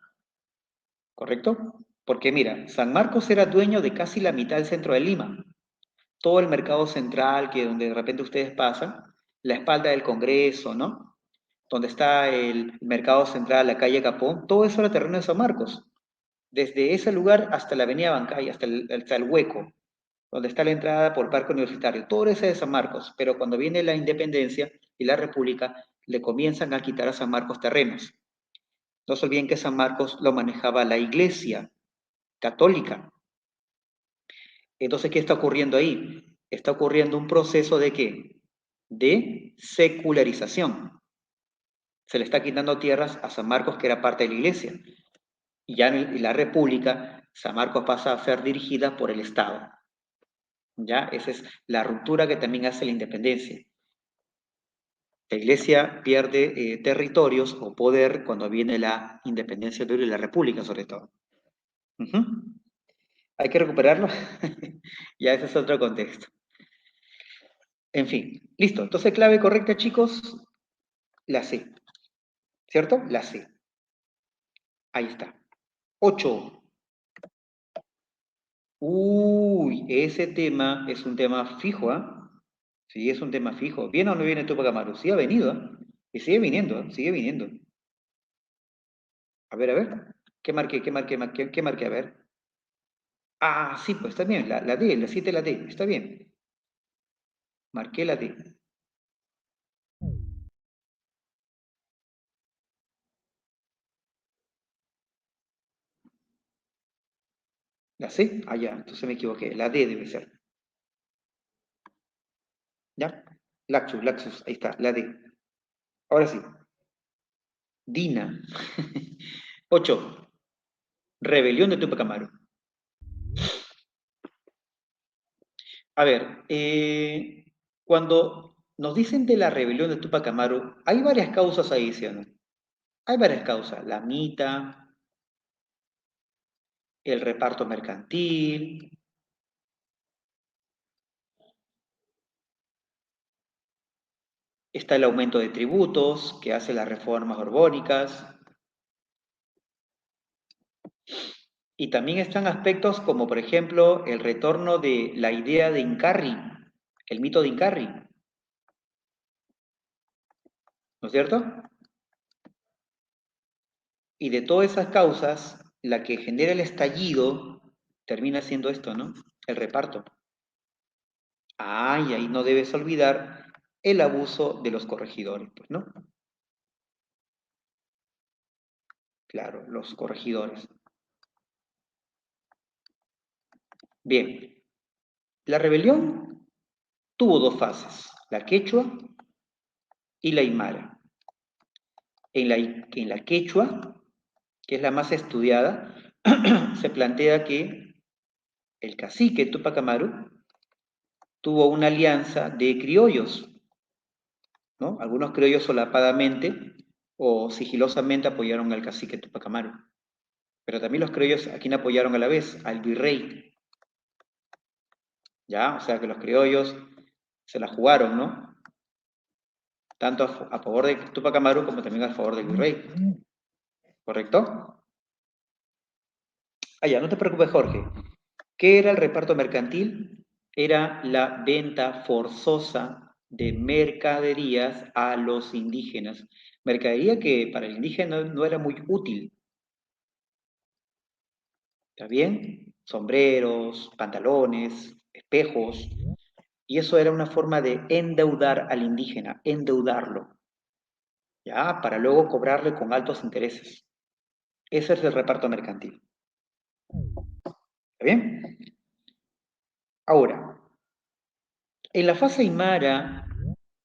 ¿correcto? Porque mira, San Marcos era dueño de casi la mitad del centro de Lima. Todo el mercado central, que donde de repente ustedes pasan, la espalda del Congreso, ¿no? Donde está el mercado central, la calle Capón, todo eso era terreno de San Marcos. Desde ese lugar hasta la avenida Bancay, hasta el hueco, donde está la entrada por Parque Universitario, todo eso es de San Marcos, pero cuando viene la independencia y la república, le comienzan a quitar a San Marcos terrenos. No se olviden que San Marcos lo manejaba la iglesia católica. Entonces, ¿qué está ocurriendo ahí? Está ocurriendo un proceso de ¿qué? De secularización. Se le está quitando tierras a San Marcos, que era parte de la iglesia. Y ya en la república, San Marcos pasa a ser dirigida por el Estado. ¿Ya? Esa es la ruptura que también hace la independencia. La iglesia pierde territorios o poder cuando viene la independencia de la república, sobre todo. Ujú. Hay que recuperarlo. Ya ese es otro contexto. En fin, listo. Entonces, clave correcta, chicos, la C. ¿Cierto? La C. Ahí está. 8. Uy, ese tema es un tema fijo, ¿ah? Sí, es un tema fijo. ¿Viene o no viene Tupac Amaru? Sí ha venido, ¿ah? Y sigue viniendo, ¿ah? Sigue viniendo. A ver, a ver. ¿Qué marqué? ¿Qué marqué? ¿Qué marqué? A ver. Ah, sí, pues está bien. La D, la 7 la D. Está bien. Marqué la D. ¿La C? Ah, ya. Entonces me equivoqué. La D debe ser. ¿Ya? Laxus. Ahí está. La D. Ahora sí. Dina. 8. Rebelión de Tupac Amaru. A ver, cuando nos dicen de la rebelión de Tupac Amaru, hay varias causas adicionales. Hay varias causas. La mita, el reparto mercantil, está el aumento de tributos que hace las reformas borbónicas, y también están aspectos como, por ejemplo, el retorno de la idea de Incarri, el mito de Incarri, ¿no es cierto? Y de todas esas causas, la que genera el estallido termina siendo esto, ¿no? El reparto. Ah, y ahí no debes olvidar el abuso de los corregidores, pues, ¿no? Claro, los corregidores. Bien, la rebelión tuvo dos fases, la quechua y la aymara. En la quechua, que es la más estudiada, se plantea que el cacique Tupac Amaru tuvo una alianza de criollos, ¿no? Algunos criollos solapadamente o sigilosamente apoyaron al cacique Tupac Amaru, pero también los criollos a quien apoyaron a la vez, al virrey, ¿ya? O sea que los criollos se la jugaron, ¿no? tanto a favor de Tupac Amaru como también a favor del virrey. ¿Correcto? Ah, ya, no te preocupes, Jorge. ¿Qué era el reparto mercantil? Era la venta forzosa de mercaderías a los indígenas. Mercadería que para el indígena no era muy útil. ¿Está bien? Sombreros, pantalones, espejos. Y eso era una forma de endeudar al indígena, endeudarlo, ¿ya? Para luego cobrarle con altos intereses. Ese es el reparto mercantil. ¿Está bien? Ahora, en la fase aymara,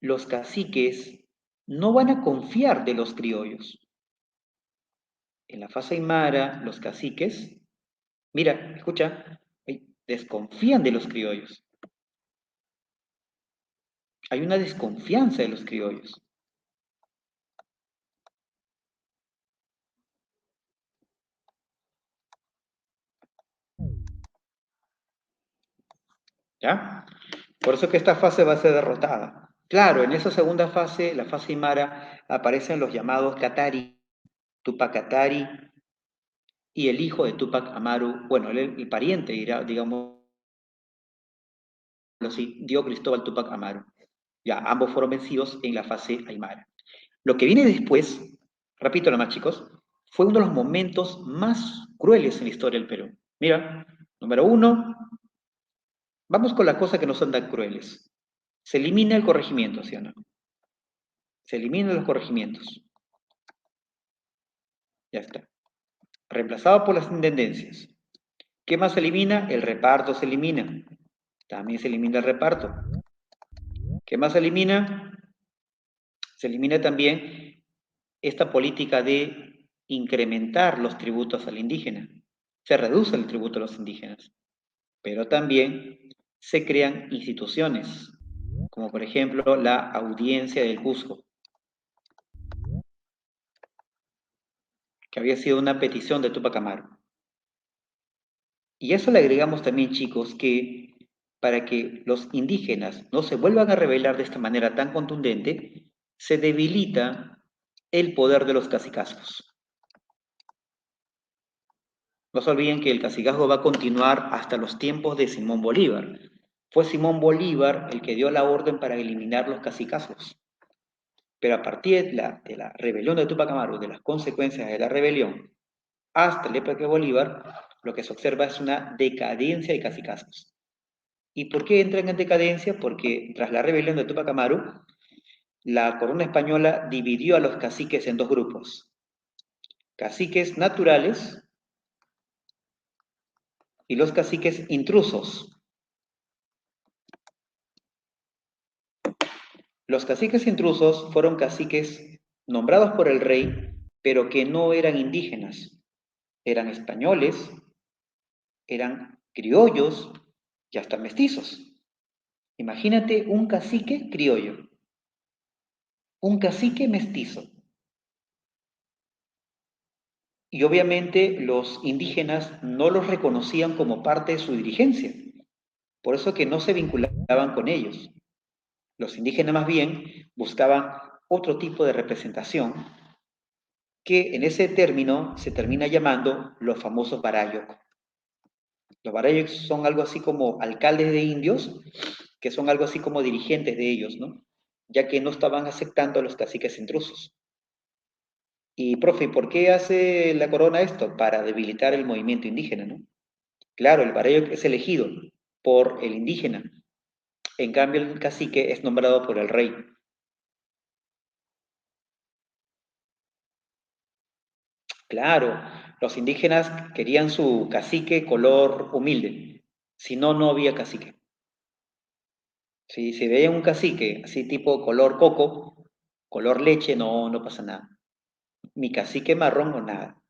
los caciques no van a confiar de los criollos. En la fase aymara, los caciques, mira, escucha, desconfían de los criollos. Hay una desconfianza de los criollos. ¿Ya? Por eso que esta fase va a ser derrotada. Claro, en esa segunda fase, la fase aymara, aparecen los llamados Katari, Tupac Katari y el hijo de Tupac Amaru, bueno, el pariente, digamos así, dio Cristóbal Tupac Amaru. Ya, ambos fueron vencidos en la fase aymara. Lo que viene después, repito nomás chicos, fue uno de los momentos más crueles en la historia del Perú. Mira, número uno, vamos con las cosas que no son tan crueles. Se elimina el corregimiento, ¿sí o no? Se eliminan los corregimientos. Ya está. Reemplazado por las intendencias. ¿Qué más se elimina? El reparto se elimina. También se elimina el reparto. ¿Qué más se elimina? Se elimina también esta política de incrementar los tributos al indígena. Se reduce el tributo a los indígenas, pero también se crean instituciones, como por ejemplo la Audiencia del Cusco, que había sido una petición de Tupac Amaru. Y a eso le agregamos también, chicos, que para que los indígenas no se vuelvan a rebelar de esta manera tan contundente, se debilita el poder de los cacicazgos. No se olviden que el cacicazgo va a continuar hasta los tiempos de Simón Bolívar. Fue Simón Bolívar el que dio la orden para eliminar los cacicazgos. Pero a partir de la rebelión de Tupac Amaru, de las consecuencias de la rebelión, hasta la época de Bolívar, lo que se observa es una decadencia de cacicazgos. ¿Y por qué entran en decadencia? Porque tras la rebelión de Tupac Amaru, la corona española dividió a los caciques en dos grupos. Caciques naturales y los caciques intrusos. Los caciques intrusos fueron caciques nombrados por el rey, pero que no eran indígenas. Eran españoles, eran criollos y hasta mestizos. Imagínate un cacique criollo, un cacique mestizo. Y obviamente los indígenas no los reconocían como parte de su dirigencia, por eso que no se vinculaban con ellos. Los indígenas más bien buscaban otro tipo de representación que en ese término se termina llamando los famosos barayos. Los barayos son algo así como alcaldes de indios, que son algo así como dirigentes de ellos, ¿no? Ya que no estaban aceptando a los caciques intrusos. Y, profe, ¿por qué hace la corona esto? Para debilitar el movimiento indígena, ¿no? Claro, el barayo es elegido por el indígena. En cambio, el cacique es nombrado por el rey. Claro, los indígenas querían su cacique color humilde. Si no, no había cacique. Si se veía un cacique así tipo color coco, color leche, no, no pasa nada. Mi cacique marrón o nada.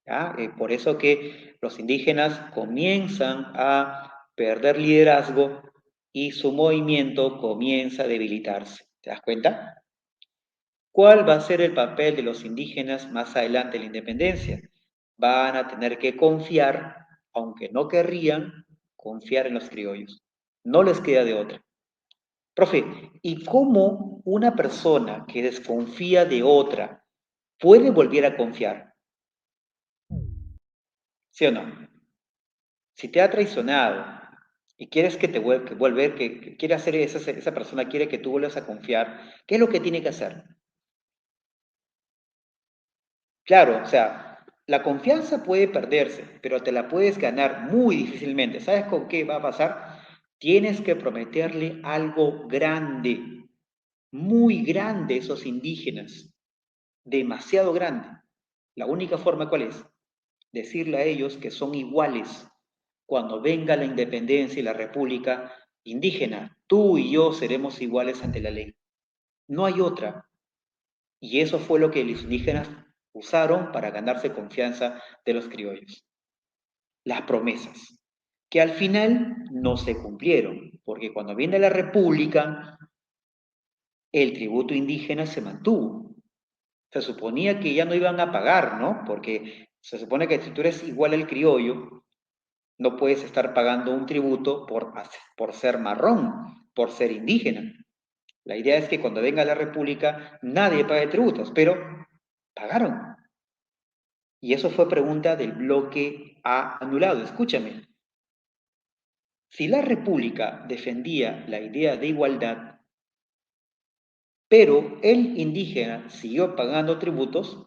¿Ya? Por eso que los indígenas comienzan a perder liderazgo y su movimiento comienza a debilitarse. ¿Te das cuenta? ¿Cuál va a ser el papel de los indígenas más adelante en la independencia? Van a tener que confiar, aunque no querrían, confiar en los criollos. No les queda de otra. Profe, ¿y cómo una persona que desconfía de otra puede volver a confiar? ¿Sí o no? Si te ha traicionado y quieres que te volver, que quiere hacer esa persona quiere que tú vuelvas a confiar, ¿qué es lo que tiene que hacer? Claro, o sea, la confianza puede perderse, pero te la puedes ganar muy difícilmente. ¿Sabes con qué va a pasar? Tienes que prometerle algo grande, muy grande a esos indígenas, demasiado grande. La única forma, ¿cuál es? Decirle a ellos que son iguales. Cuando venga la independencia y la república indígena, tú y yo seremos iguales ante la ley. No hay otra. Y eso fue lo que los indígenas usaron para ganarse confianza de los criollos. Las promesas, que al final no se cumplieron, porque cuando viene la república, el tributo indígena se mantuvo. Se suponía que ya no iban a pagar, ¿no? Porque se supone que si tú eres igual al criollo, no puedes estar pagando un tributo por ser marrón, por ser indígena. La idea es que cuando venga la república nadie pague tributos, pero pagaron. Y eso fue pregunta del bloque A anulado. Escúchame, si la república defendía la idea de igualdad, pero el indígena siguió pagando tributos,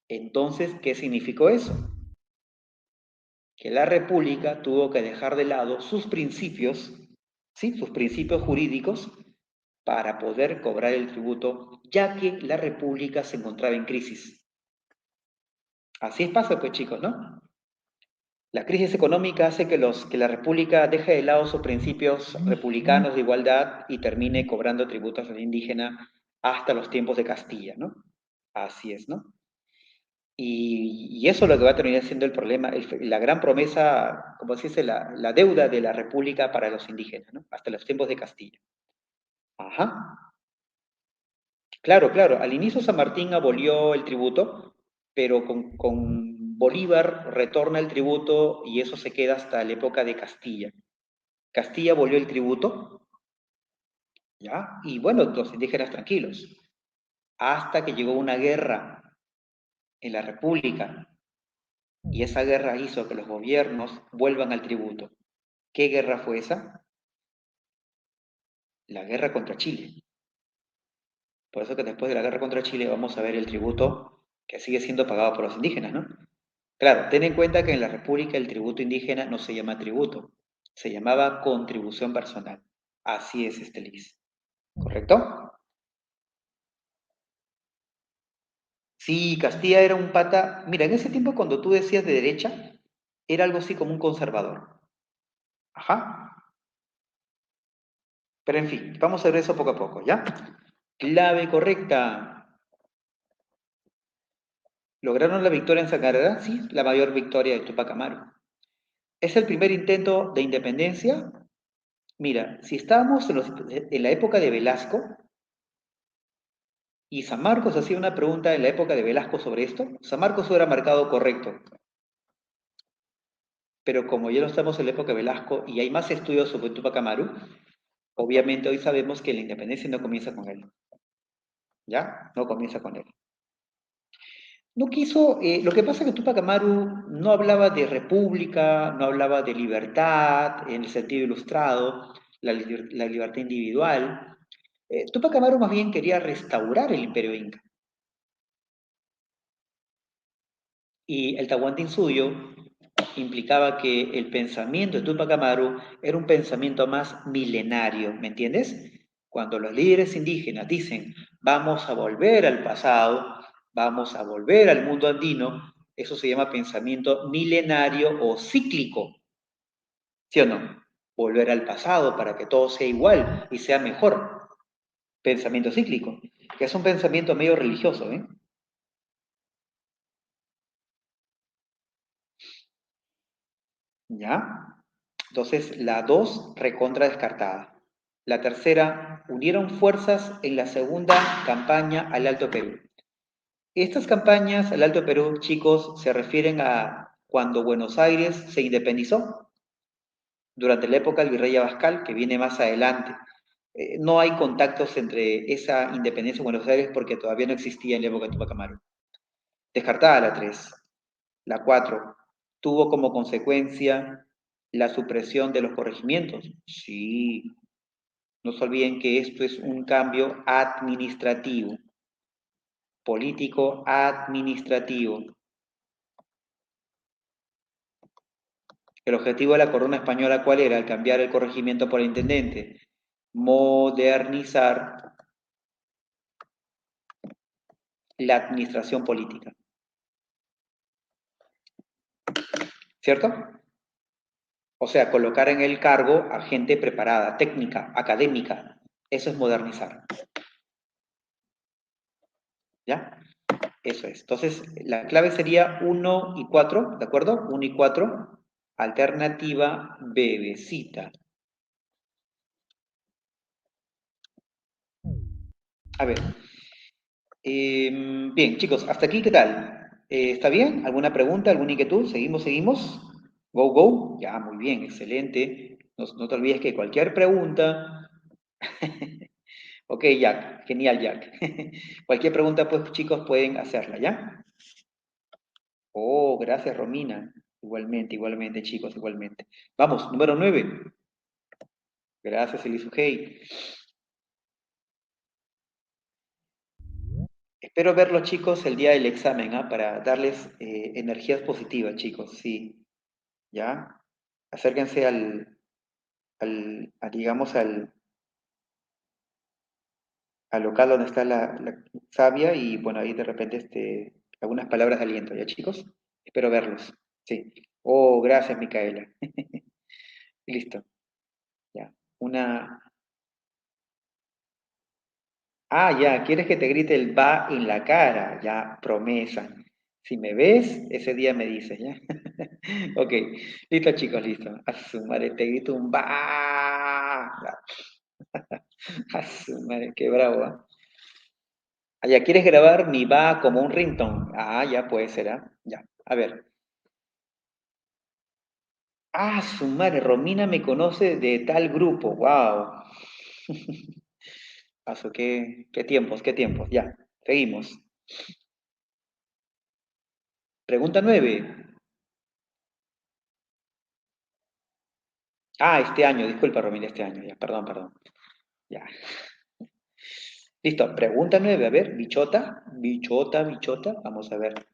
entonces, ¿qué significó eso? Que la República tuvo que dejar de lado sus principios, ¿sí? Sus principios jurídicos, para poder cobrar el tributo, ya que la República se encontraba en crisis. Así pasa, pues chicos, ¿no? La crisis económica hace que la República deje de lado sus principios republicanos de igualdad y termine cobrando tributos a la indígena hasta los tiempos de Castilla, ¿no? Así es, ¿no? Y eso es lo que va a terminar siendo el problema, la gran promesa, como se dice, la deuda de la República para los indígenas, ¿no? Hasta los tiempos de Castilla. Ajá. Claro, claro. Al inicio San Martín abolió el tributo, pero con Bolívar retorna el tributo y eso se queda hasta la época de Castilla. Castilla abolió el tributo, ¿ya? Y bueno, los indígenas tranquilos, hasta que llegó una guerra en la República y esa guerra hizo que los gobiernos vuelvan al tributo. ¿Qué guerra fue esa? La guerra contra Chile. Por eso que después de la guerra contra Chile vamos a ver el tributo que sigue siendo pagado por los indígenas, ¿no? Claro, ten en cuenta que en la República el tributo indígena no se llama tributo, se llamaba contribución personal. Así es, Estelis. ¿Correcto? Sí, Castilla era un pata. Mira, en ese tiempo cuando tú decías de derecha, era algo así como un conservador. Ajá. Pero en fin, vamos a ver eso poco a poco, ¿ya? Clave correcta. ¿Lograron la victoria en Sacarara? Sí, la mayor victoria de Tupac Amaru. ¿Es el primer intento de independencia? Mira, si estábamos en la época de Velasco y San Marcos hacía una pregunta en la época de Velasco sobre esto, San Marcos hubiera marcado correcto. Pero como ya no estamos en la época de Velasco y hay más estudios sobre Tupac Amaru, obviamente hoy sabemos que la independencia no comienza con él. ¿Ya? No comienza con él. No quiso, lo que pasa es que Tupac Amaru no hablaba de república, no hablaba de libertad en el sentido ilustrado, la libertad individual. Tupac Amaru más bien quería restaurar el imperio inca. Y el Tahuantinsuyo implicaba que el pensamiento de Tupac Amaru era un pensamiento más milenario, ¿me entiendes? Cuando los líderes indígenas dicen, vamos a volver al pasado, vamos a volver al mundo andino, eso se llama pensamiento milenario o cíclico, ¿sí o no? Volver al pasado para que todo sea igual y sea mejor. Pensamiento cíclico, que es un pensamiento medio religioso, ¿eh? ¿Ya? Entonces, la 2 recontra descartada. La tercera, unieron fuerzas en la segunda campaña al Alto Perú. Estas campañas al Alto Perú, chicos, se refieren a cuando Buenos Aires se independizó, durante la época del virrey Abascal, que viene más adelante. no hay contactos entre esa independencia de Buenos Aires porque todavía no existía en la época de Tupac Amaru. Descartada la 3. La 4. ¿Tuvo como consecuencia la supresión de los corregimientos? Sí. No se olviden que esto es un cambio administrativo, político administrativo. El objetivo de la corona española, ¿cuál era? Al cambiar el corregimiento por el intendente. Modernizar la administración política. ¿Cierto? O sea, colocar en el cargo a gente preparada, técnica, académica. Eso es modernizar. ¿Ya? Eso es. Entonces, la clave sería 1 y 4, ¿de acuerdo? 1 y 4. Alternativa bebecita. A ver. Bien, chicos, hasta aquí, ¿qué tal? ¿Está bien? ¿Alguna pregunta? ¿Alguna inquietud? ¿Seguimos, seguimos? Go, go. Ya, muy bien, excelente. No, no te olvides que cualquier pregunta. Ok, Jack, genial, Jack. Cualquier pregunta, pues, chicos, pueden hacerla, ¿ya? Oh, gracias, Romina. Igualmente, igualmente, chicos, igualmente. Vamos, número 9. Gracias, Elisugei. Espero verlos, chicos, el día del examen, ¿ah? Para darles energías positivas, chicos, sí. ¿Ya? Acérquense digamos, al local donde está la savia y, bueno, ahí de repente algunas palabras de aliento, ¿ya, chicos? Espero verlos. Sí. Oh, gracias, Micaela. Listo. Ya. Una. Ah, ya, quieres que te grite el va en la cara. Ya, promesa. Si me ves, ese día me dices, ¿ya? Ok. Listo, chicos, listo. A su madre, te grito un va. A su madre, qué bravo, ¿ah? Ah, ya, ¿quieres grabar mi va como un ringtone? Ah, ya puede ser, ¿ah? Ya. A ver. Ah, su madre, Romina me conoce de tal grupo. Wow. Paso, qué tiempos, qué tiempos. Ya, seguimos. Pregunta 9. Ah, este año, disculpa, Romina, este año. Ya, perdón, perdón. Ya. Listo, pregunta 9. A ver, bichota, bichota, bichota. Vamos a ver.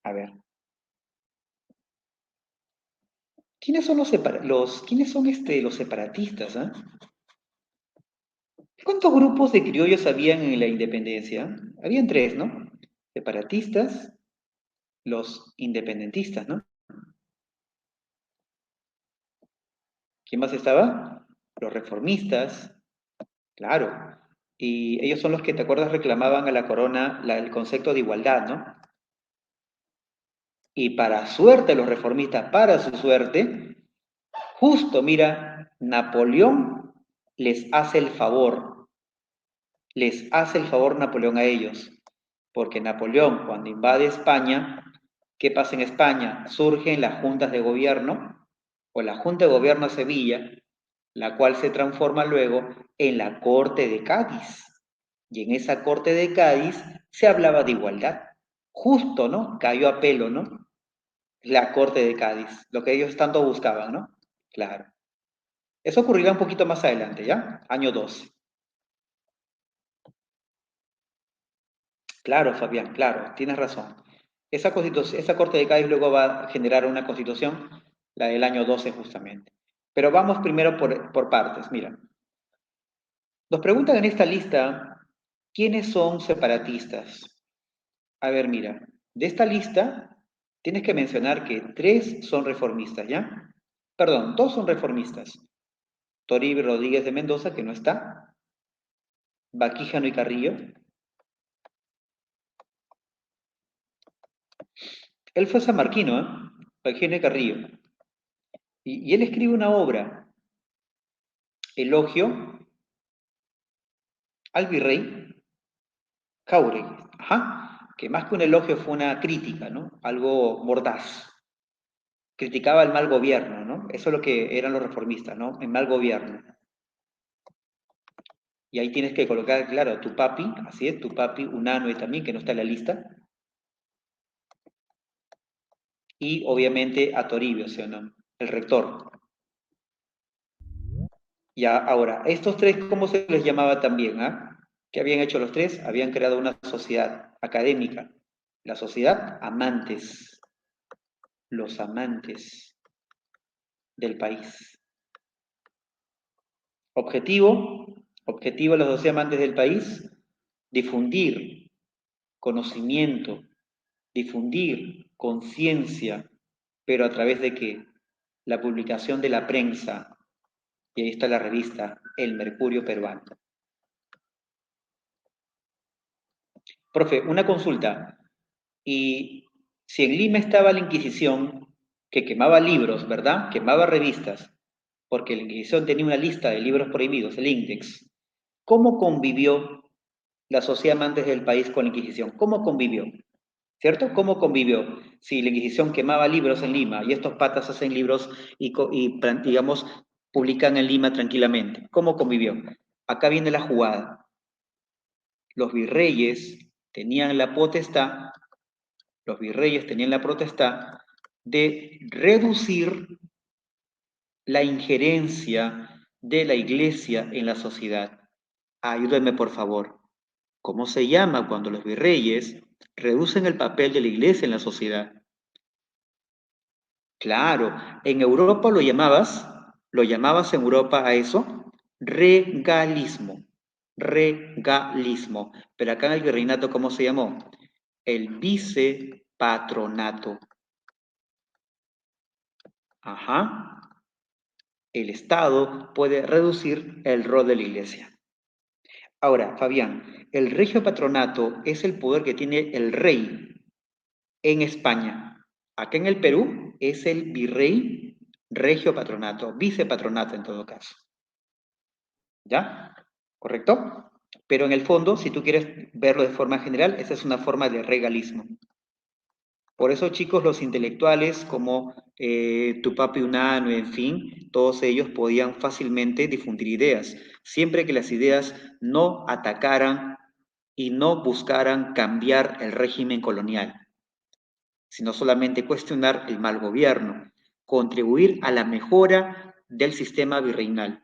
A ver. ¿Quiénes son quiénes son los separatistas, ah? ¿Cuántos grupos de criollos habían en la independencia? Habían tres, ¿no? Separatistas, los independentistas, ¿no? ¿Quién más estaba? Los reformistas, claro. Y ellos son los que, ¿te acuerdas?, reclamaban a la corona el concepto de igualdad, ¿no? Y para suerte, los reformistas, para su suerte, justo, mira, Napoleón les hace el favor Napoleón a ellos, porque Napoleón, cuando invade España, ¿qué pasa en España? Surgen las juntas de gobierno, o la Junta de Gobierno de Sevilla, la cual se transforma luego en la Corte de Cádiz. Y en esa Corte de Cádiz se hablaba de igualdad. Justo, ¿no? Cayó a pelo, ¿no? La Corte de Cádiz, lo que ellos tanto buscaban, ¿no? Claro. Eso ocurrirá un poquito más adelante, ¿ya? Año 12. Claro, Fabián, claro, tienes razón. Esa Corte de Cádiz luego va a generar una constitución, la del año 12 justamente. Pero vamos primero por partes, mira. Nos preguntan en esta lista, ¿quiénes son separatistas? A ver, mira, de esta lista tienes que mencionar que tres son reformistas, ¿ya? Perdón, dos son reformistas. Toribio Rodríguez de Mendoza, que no está, Baquíjano y Carrillo. Él fue sanmarquino, ¿eh? Baquíjano y Carrillo. Y él escribe una obra, Elogio al virrey Jáuregui, ajá, que más que un elogio fue una crítica, ¿no? Algo mordaz. Criticaba el mal gobierno, ¿no? Eso es lo que eran los reformistas, ¿no? El mal gobierno. Y ahí tienes que colocar, claro, tu papi, así es, tu papi Unanue también, que no está en la lista, y obviamente a Toribio, ¿sí o no? El rector. Ya, ahora, estos tres, ¿cómo se les llamaba también? ¿Ah? ¿Qué habían hecho los tres? Habían creado una sociedad académica. La sociedad amantes, los amantes del país. Objetivo de los 12 amantes del país, difundir conocimiento, difundir conciencia, pero a través de qué? La publicación de la prensa, y ahí está la revista El Mercurio Peruano. Profe, una consulta. Y si en Lima estaba la Inquisición, que quemaba libros, ¿verdad? Quemaba revistas, porque la Inquisición tenía una lista de libros prohibidos, el índex. ¿Cómo convivió la sociedad amantes del país con la Inquisición? ¿Cómo convivió? ¿Cierto? ¿Cómo convivió? Si la Inquisición quemaba libros en Lima y estos patas hacen libros y digamos, publican en Lima tranquilamente. ¿Cómo convivió? Acá viene la jugada. Los virreyes tenían la potestad, los virreyes tenían la potestad de reducir la injerencia de la iglesia en la sociedad. Ayúdenme, por favor. ¿Cómo se llama cuando los virreyes reducen el papel de la iglesia en la sociedad? Claro, en Europa lo llamabas en Europa a eso, regalismo, regalismo. Pero acá en el virreinato, ¿cómo se llamó? El vicepatronato. Ajá. El Estado puede reducir el rol de la iglesia. Ahora, Fabián, el regio patronato es el poder que tiene el rey en España. Acá en el Perú es el virrey regio patronato, vicepatronato en todo caso. ¿Ya? ¿Correcto? Pero en el fondo, si tú quieres verlo de forma general, esa es una forma de regalismo. Por eso, chicos, los intelectuales como Tupac Unano, en fin, todos ellos podían fácilmente difundir ideas, siempre que las ideas no atacaran y no buscaran cambiar el régimen colonial, sino solamente cuestionar el mal gobierno, contribuir a la mejora del sistema virreinal,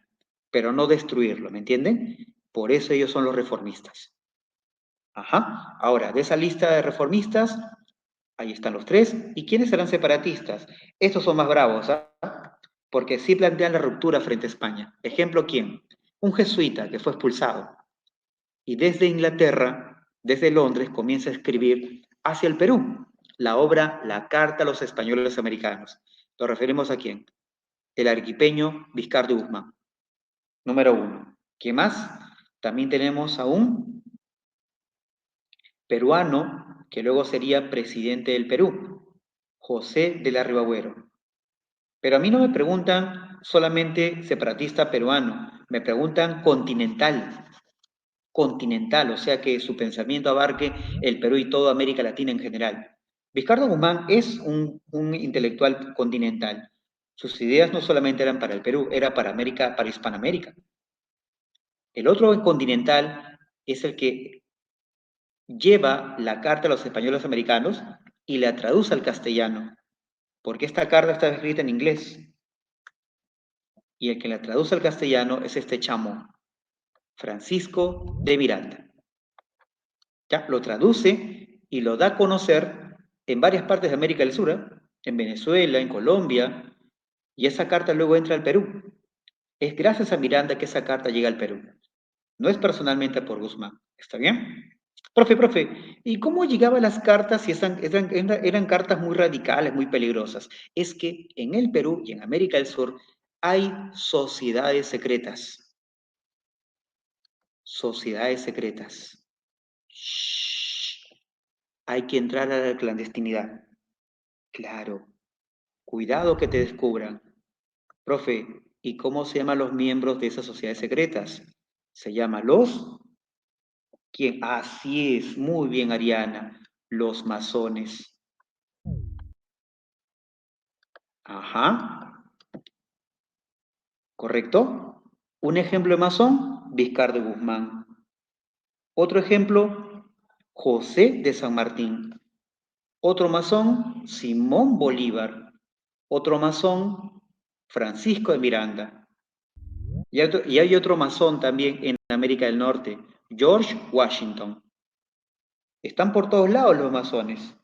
pero no destruirlo, ¿me entienden? Por eso ellos son los reformistas. Ajá. Ahora, de esa lista de reformistas, ahí están los tres. ¿Y quiénes serán separatistas? Estos son más bravos, ¿ah? Porque sí plantean la ruptura frente a España. Ejemplo, ¿quién? Un jesuita que fue expulsado. Y desde Inglaterra, desde Londres, comienza a escribir hacia el Perú la obra La Carta a los Españoles Americanos. ¿Lo referimos a quién? El arequipeño Vizcardo Guzmán. Número uno. ¿Quién más? También tenemos a un peruano que luego sería presidente del Perú, José de la Ribagüero. Pero a mí no me preguntan solamente separatista peruano, me preguntan continental, continental, o sea que su pensamiento abarque el Perú y toda América Latina en general. Vizcardo Guzmán es un intelectual continental. Sus ideas no solamente eran para el Perú, era para América, para Hispanoamérica. El otro continental es el que lleva la carta a los españoles americanos y la traduce al castellano, porque esta carta está escrita en inglés y el que la traduce al castellano es este chamo, Francisco de Miranda. Ya lo traduce y lo da a conocer en varias partes de América del Sur, en Venezuela, en Colombia, y esa carta luego entra al Perú. Es gracias a Miranda que esa carta llega al Perú. No es personalmente por Guzmán. ¿Está bien? Profe, ¿y cómo llegaban las cartas si eran cartas muy radicales, muy peligrosas? Es que en el Perú y en América del Sur hay sociedades secretas. Sociedades secretas. Shh. Hay que entrar a la clandestinidad. Claro. Cuidado que te descubran. Profe, ¿y cómo se llaman los miembros de esas sociedades secretas? Se llama los... ¿Quién? Así es, muy bien, Ariana. Los masones. Ajá, ¿correcto? Un ejemplo de masón, Vizcar de Guzmán. Otro ejemplo, José de San Martín. Otro masón, Simón Bolívar. Otro masón, Francisco de Miranda. Y hay otro masón también en América del Norte, George Washington. Están por todos lados los masones,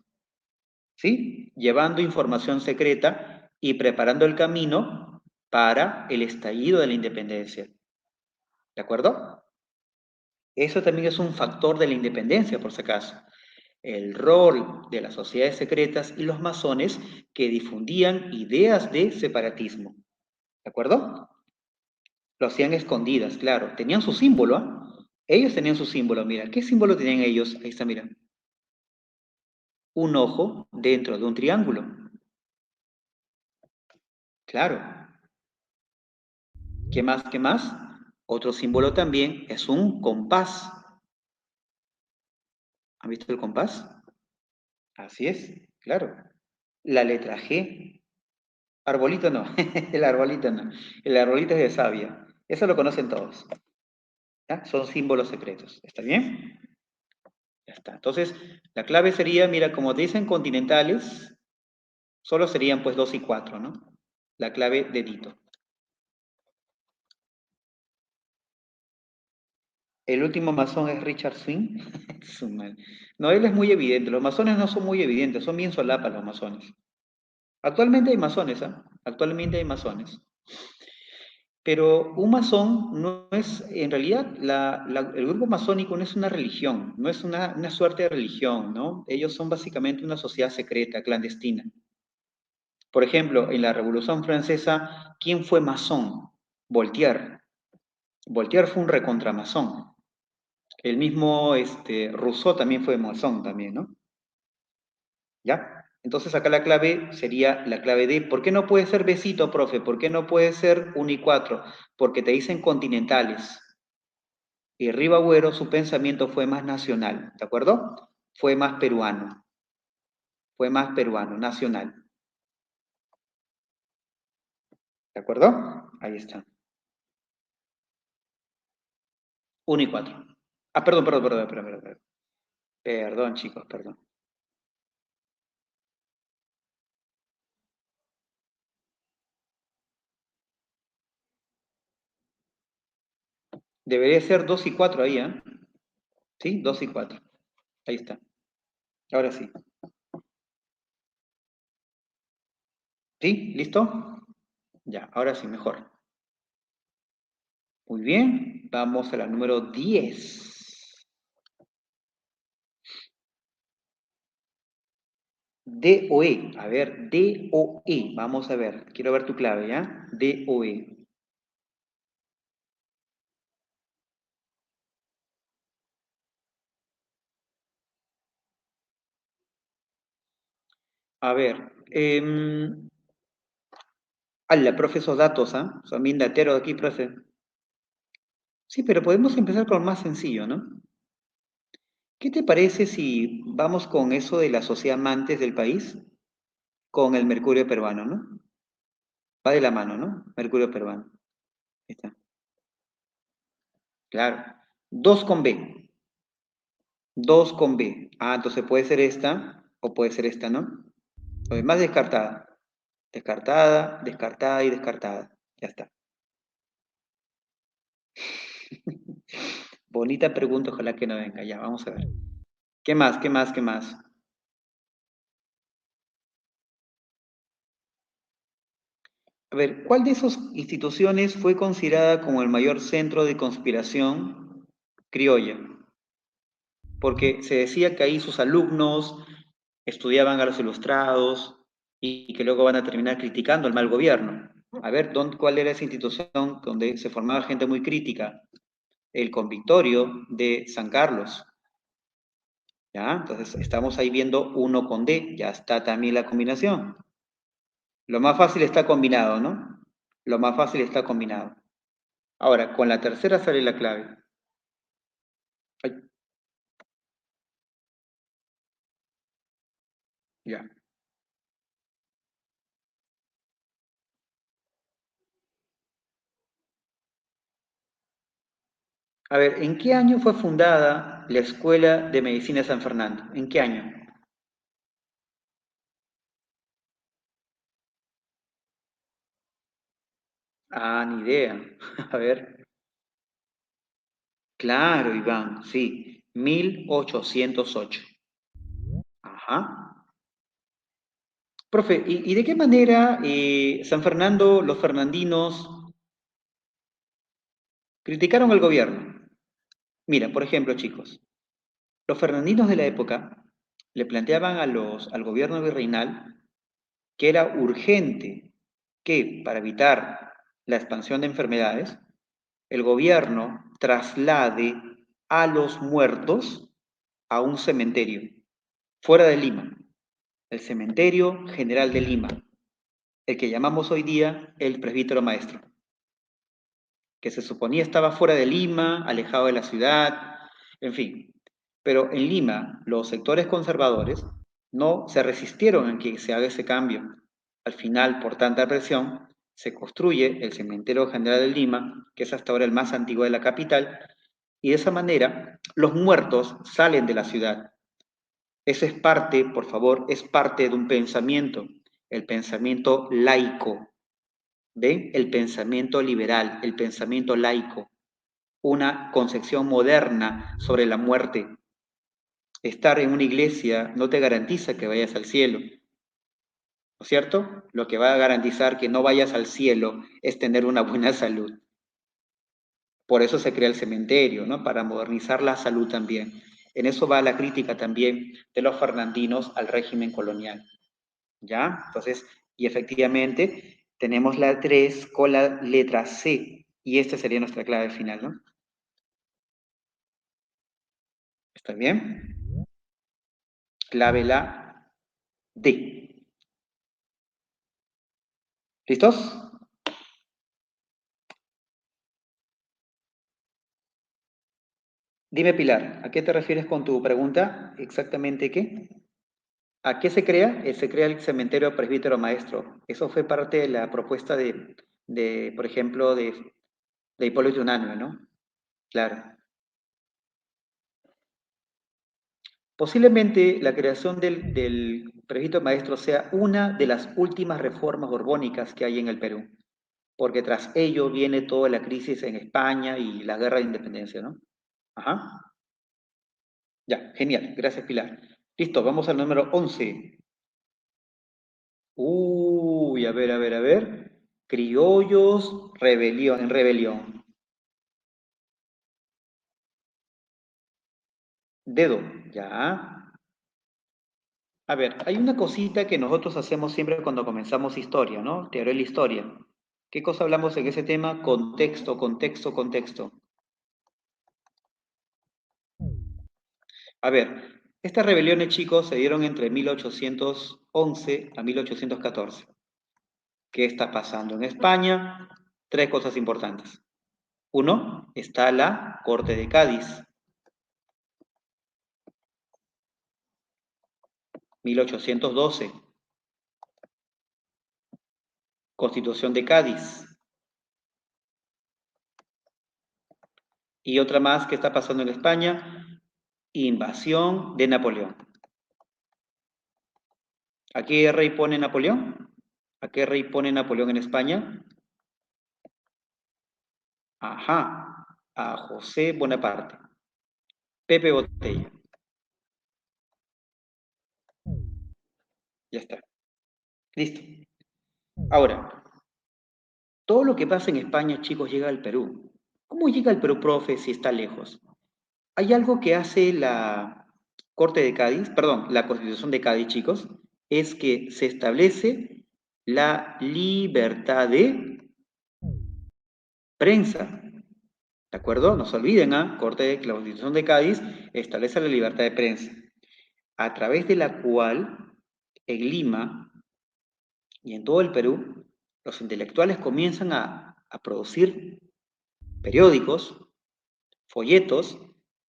¿sí? Llevando información secreta y preparando el camino para el estallido de la independencia. ¿De acuerdo? Eso también es un factor de la independencia, por si acaso. El rol de las sociedades secretas y los masones que difundían ideas de separatismo. ¿De acuerdo? Lo hacían escondidas, claro. Tenían su símbolo, ¿eh? Ellos tenían su símbolo, mira. ¿Qué símbolo tenían ellos? Ahí está, mira. Un ojo dentro de un triángulo. Claro. ¿Qué más? ¿Qué más? Otro símbolo también es un compás. ¿Han visto el compás? Así es, claro. La letra G. Arbolito no, el arbolito no. El arbolito es de savia. Eso lo conocen todos. ¿Ya? Son símbolos secretos. ¿Está bien? Ya está. Entonces, la clave sería, mira, como te dicen continentales, solo serían pues 2 y 4, ¿no? La clave dedito. El último masón es Richard Swing. No, él es muy evidente. Los masones no son muy evidentes, son bien solapas los masones. Actualmente hay masones, ¿ah? Actualmente hay masones. Pero un masón no es, en realidad, el grupo masónico no es una religión, no es una suerte de religión, ¿no? Ellos son básicamente una sociedad secreta, clandestina. Por ejemplo, en la Revolución Francesa, ¿quién fue masón? Voltaire. Voltaire fue un recontramasón. El mismo Rousseau también fue masón también, ¿no? ¿Ya? Entonces acá la clave sería la clave de, ¿por qué no puede ser besito, profe? ¿Por qué no puede ser 1 y 4? Porque te dicen continentales. Y Ribagüero, su pensamiento fue más nacional, ¿de acuerdo? Fue más peruano, nacional, ¿de acuerdo? Ahí está. 1 y 4. Ah, perdón. Perdón, chicos, perdón. Debería ser 2 y 4 ahí, ¿eh? ¿Sí? 2 y 4. Ahí está. Ahora sí. ¿Sí? ¿Listo? Ya, ahora sí, mejor. Muy bien. Vamos a la número 10. DOE. A ver, DOE. Vamos a ver. Quiero ver tu clave, ¿ya? DOE. A ver. Ala, profe, esos datos, ¿ah? Son bien dateros aquí, profe. Sí, pero podemos empezar con lo más sencillo, ¿no? ¿Qué te parece si vamos con eso de la sociedad amantes del país con el mercurio peruano, ¿no? Va de la mano, ¿no? Mercurio peruano. Ahí está. Claro. 2 con B. 2 con B. Ah, entonces puede ser esta o puede ser esta, ¿no? Entonces, más descartada. Descartada, descartada y descartada. Ya está. Bonita pregunta, ojalá que no venga. Ya, vamos a ver. ¿Qué más? ¿Qué más? ¿Qué más? A ver, ¿cuál de esas instituciones fue considerada como el mayor centro de conspiración criolla? Porque se decía que ahí sus alumnos estudiaban a los ilustrados y que luego van a terminar criticando el mal gobierno. A ver, ¿cuál era esa institución donde se formaba gente muy crítica? El Convictorio de San Carlos. ¿Ya? Entonces estamos ahí viendo 1 con D, ya está también la combinación. Lo más fácil está combinado, ¿no? Lo más fácil está combinado. Ahora, con la tercera sale la clave. Ay, ya. A ver, ¿en qué año fue fundada la Escuela de Medicina de San Fernando? ¿En qué año? Ah, ni idea. A ver. Claro, Iván, sí. 1808. Ajá. Profe, ¿y de qué manera San Fernando, los fernandinos, criticaron al gobierno? Mira, por ejemplo, chicos, los fernandinos de la época le planteaban al gobierno virreinal que era urgente que, para evitar la expansión de enfermedades, el gobierno traslade a los muertos a un cementerio fuera de Lima, el Cementerio General de Lima, el que llamamos hoy día el Presbítero Maestro, que se suponía estaba fuera de Lima, alejado de la ciudad, en fin. Pero en Lima, los sectores conservadores no se resistieron a que se haga ese cambio. Al final, por tanta presión, se construye el Cementerio General de Lima, que es hasta ahora el más antiguo de la capital, y de esa manera los muertos salen de la ciudad. Eso es parte, por favor, es parte de un pensamiento, el pensamiento laico, ¿ven? El pensamiento liberal, el pensamiento laico, una concepción moderna sobre la muerte. Estar en una iglesia no te garantiza que vayas al cielo, ¿no es cierto? Lo que va a garantizar que no vayas al cielo es tener una buena salud. Por eso se crea el cementerio, ¿no? Para modernizar la salud también. En eso va la crítica también de los fernandinos al régimen colonial. ¿Ya? Entonces, y efectivamente, tenemos la 3 con la letra C, y esta sería nuestra clave final, ¿no? ¿Está bien? Clave la D. ¿Listos? Dime, Pilar, ¿a qué te refieres con tu pregunta? ¿Exactamente qué? ¿A qué se crea? Se crea el cementerio presbítero maestro. Eso fue parte de la propuesta por ejemplo, de Hipólito Unánue, ¿no? Claro. Posiblemente la creación del presbítero maestro sea una de las últimas reformas borbónicas que hay en el Perú, porque tras ello viene toda la crisis en España y la guerra de independencia, ¿no? Ajá. Ya, genial. Gracias, Pilar. Listo, vamos al número 11. Uy, a ver. Criollos, rebelión, en rebelión. Dedo, ya. A ver, hay una cosita que nosotros hacemos siempre cuando comenzamos historia, ¿no? Teoría de la historia. ¿Qué cosa hablamos en ese tema? Contexto, contexto, contexto. A ver, estas rebeliones, chicos, se dieron entre 1811 a 1814. ¿Qué está pasando en España? Tres cosas importantes. Uno, está la Corte de Cádiz, 1812. Constitución de Cádiz. Y otra más que está pasando en España, invasión de Napoleón. ¿A qué rey pone Napoleón? ¿A qué rey pone Napoleón en España? Ajá, a José Bonaparte. Pepe Botella. Ya está. Listo. Ahora, todo lo que pasa en España, chicos, llega al Perú. ¿Cómo llega al Perú, profe, si está lejos? Hay algo que hace la Corte de Cádiz, perdón, la Constitución de Cádiz, chicos, es que se establece la libertad de prensa. ¿De acuerdo? No se olviden, ¿ah? La Constitución de Cádiz establece la libertad de prensa, a través de la cual en Lima y en todo el Perú, los intelectuales comienzan a producir periódicos, folletos,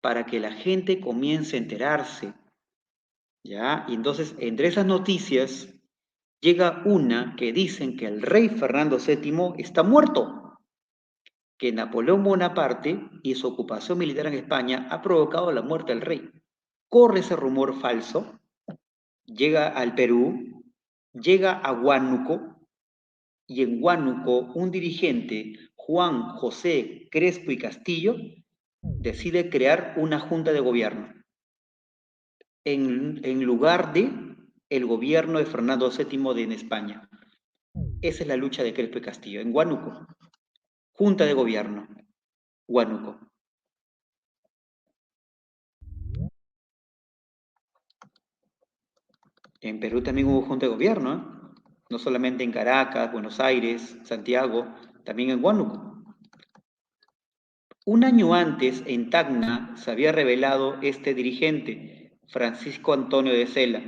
para que la gente comience a enterarse, ¿ya? Y entonces, entre esas noticias, llega una que dicen que el rey Fernando VII está muerto. que Napoleón Bonaparte y su ocupación militar en España ha provocado la muerte del rey. Corre ese rumor falso, llega al Perú, llega a Huánuco, y en Huánuco un dirigente, Juan José Crespo y Castillo, decide crear una junta de gobierno en lugar de el gobierno de Fernando VII en España. Esa es la lucha de Crespo y Castillo, en Huánuco. Junta de gobierno, Huánuco. En Perú también hubo junta de gobierno, ¿eh? No solamente en Caracas, Buenos Aires, Santiago, también en Huánuco. Un año antes, en Tacna, se había revelado este dirigente, Francisco Antonio de Sela,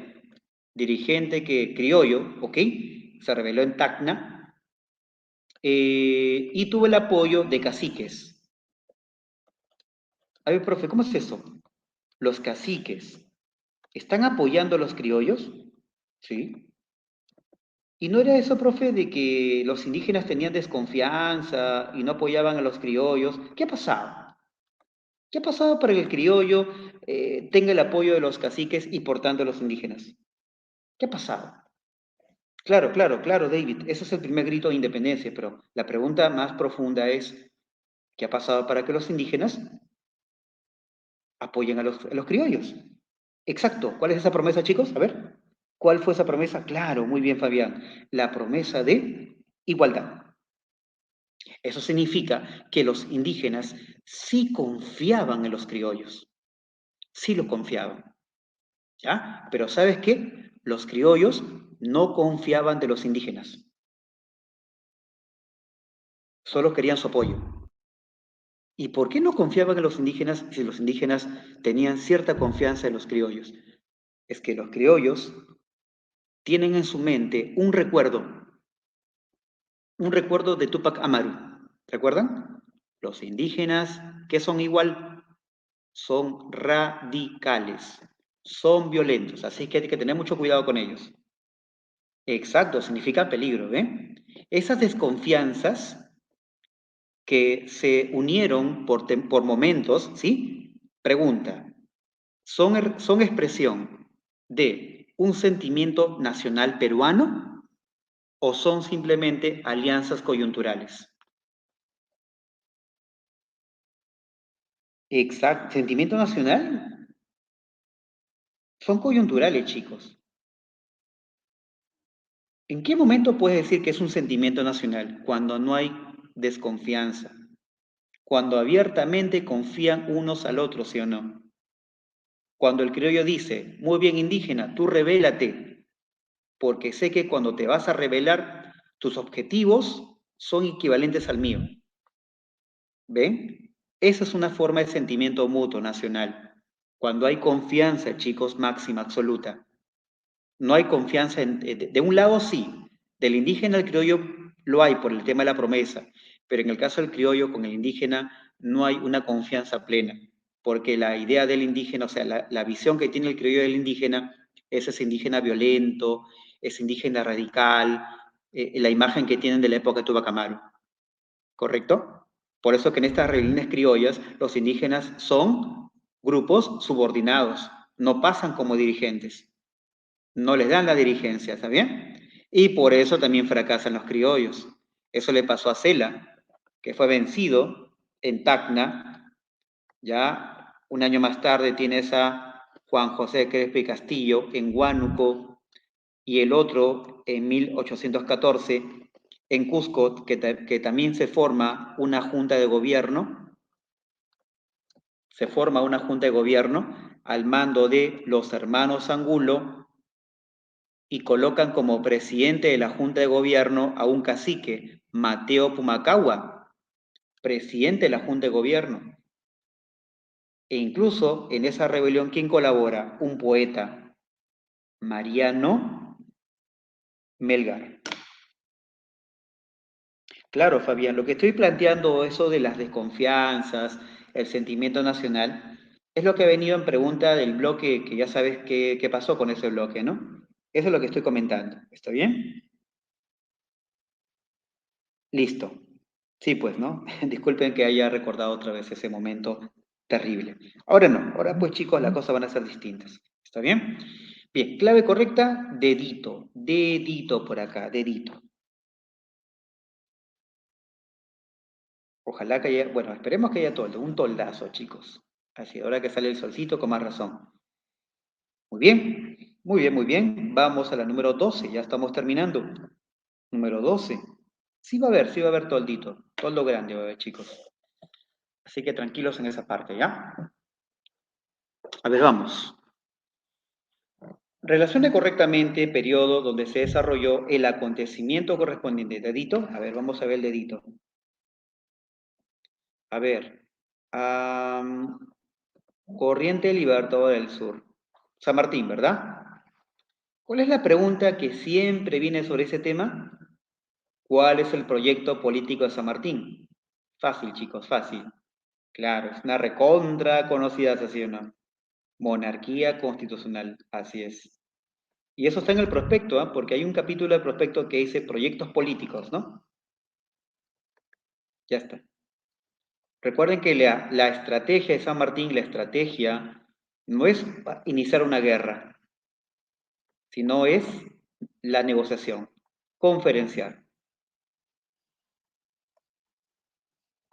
dirigente que criollo, ¿ok? Se reveló en Tacna y tuvo el apoyo de caciques. A ver, profe, ¿cómo es eso? Los caciques, ¿están apoyando a los criollos? Sí. ¿Y no era eso, profe, de que los indígenas tenían desconfianza y no apoyaban a los criollos? ¿Qué ha pasado? ¿Qué ha pasado para que el criollo tenga el apoyo de los caciques y por tanto de los indígenas? ¿Qué ha pasado? Claro, claro, claro, David, ese es el primer grito de independencia, pero la pregunta más profunda es, ¿qué ha pasado para que los indígenas apoyen a los criollos? Exacto, ¿cuál es esa promesa, chicos? A ver, ¿cuál fue esa promesa? Claro, muy bien, Fabián, la promesa de igualdad. Eso significa que los indígenas sí confiaban en los criollos, sí lo confiaban, ¿ya? Pero ¿sabes qué? Los criollos no confiaban de los indígenas, solo querían su apoyo. ¿Y por qué no confiaban en los indígenas si los indígenas tenían cierta confianza en los criollos? Es que los criollos tienen en su mente un recuerdo de Túpac Amaru. ¿Recuerdan? Los indígenas, que son igual, son radicales, son violentos, así que hay que tener mucho cuidado con ellos. Exacto, significa peligro, ¿eh? Esas desconfianzas que se unieron por momentos, ¿sí? Pregunta, ¿son expresión de un sentimiento nacional peruano o son simplemente alianzas coyunturales? Exacto, sentimiento nacional son coyunturales, chicos. ¿En qué momento puedes decir que es un sentimiento nacional? Cuando no hay desconfianza, cuando abiertamente confían unos al otro, ¿sí o no? Cuando el criollo dice, muy bien indígena, tú rebélate, porque sé que cuando te vas a rebelar, tus objetivos son equivalentes al mío. ¿Ven? Esa es una forma de sentimiento mutuo nacional. Cuando hay confianza, chicos, máxima, absoluta. No hay confianza de un lado sí, del indígena al criollo lo hay por el tema de la promesa, pero en el caso del criollo con el indígena no hay una confianza plena, porque la idea del indígena, o sea, la visión que tiene el criollo del indígena es ese indígena violento, ese indígena radical, la imagen que tienen de la época de Tupac Amaru, ¿correcto? Por eso que en estas rebeliones criollas los indígenas son grupos subordinados, no pasan como dirigentes, no les dan la dirigencia, ¿está bien? Y por eso también fracasan los criollos. Eso le pasó a Cela, que fue vencido en Tacna, ya un año más tarde tienes a Juan José Crespo y Castillo en Huánuco y el otro en 1814 en Cusco, que también se forma una junta de gobierno, se forma una junta de gobierno al mando de los hermanos Angulo y colocan como presidente de la Junta de Gobierno a un cacique, Mateo Pumacahua, presidente de la Junta de Gobierno. E incluso en esa rebelión, ¿quién colabora? Un poeta, Mariano Melgar. Claro, Fabián, lo que estoy planteando, eso de las desconfianzas, el sentimiento nacional, es lo que ha venido en pregunta del bloque, que ya sabes qué pasó con ese bloque, ¿no? Eso es lo que estoy comentando. ¿Está bien? Listo. Sí, pues, ¿no? Disculpen que haya recordado otra vez ese momento terrible. Ahora no, ahora pues chicos las cosas van a ser distintas. ¿Está bien? Bien, clave correcta, dedito, dedito por acá, dedito. Ojalá que haya, bueno, esperemos que haya toldo, un toldazo, chicos. Así, ahora que sale el solcito, con más razón. Muy bien, muy bien, muy bien. Vamos a la número 12, ya estamos terminando. Número 12. Sí va a haber toldito, toldo grande va a haber, chicos. Así que tranquilos en esa parte, ¿ya? A ver, vamos. Relacione correctamente periodo donde se desarrolló el acontecimiento correspondiente. Dedito, a ver, vamos a ver el dedito. A ver, am, Corriente Libertadora del Sur. San Martín, ¿verdad? ¿Cuál es la pregunta que siempre viene sobre ese tema? ¿Cuál es el proyecto político de San Martín? Fácil, chicos, fácil. Claro, es una recontra conocida así, ¿no? Monarquía constitucional, así es. Y eso está en el prospecto, ¿ah? Porque hay un capítulo del prospecto que dice proyectos políticos, ¿no? Ya está. Recuerden que la estrategia de San Martín, la estrategia, no es iniciar una guerra, sino es la negociación, conferenciar,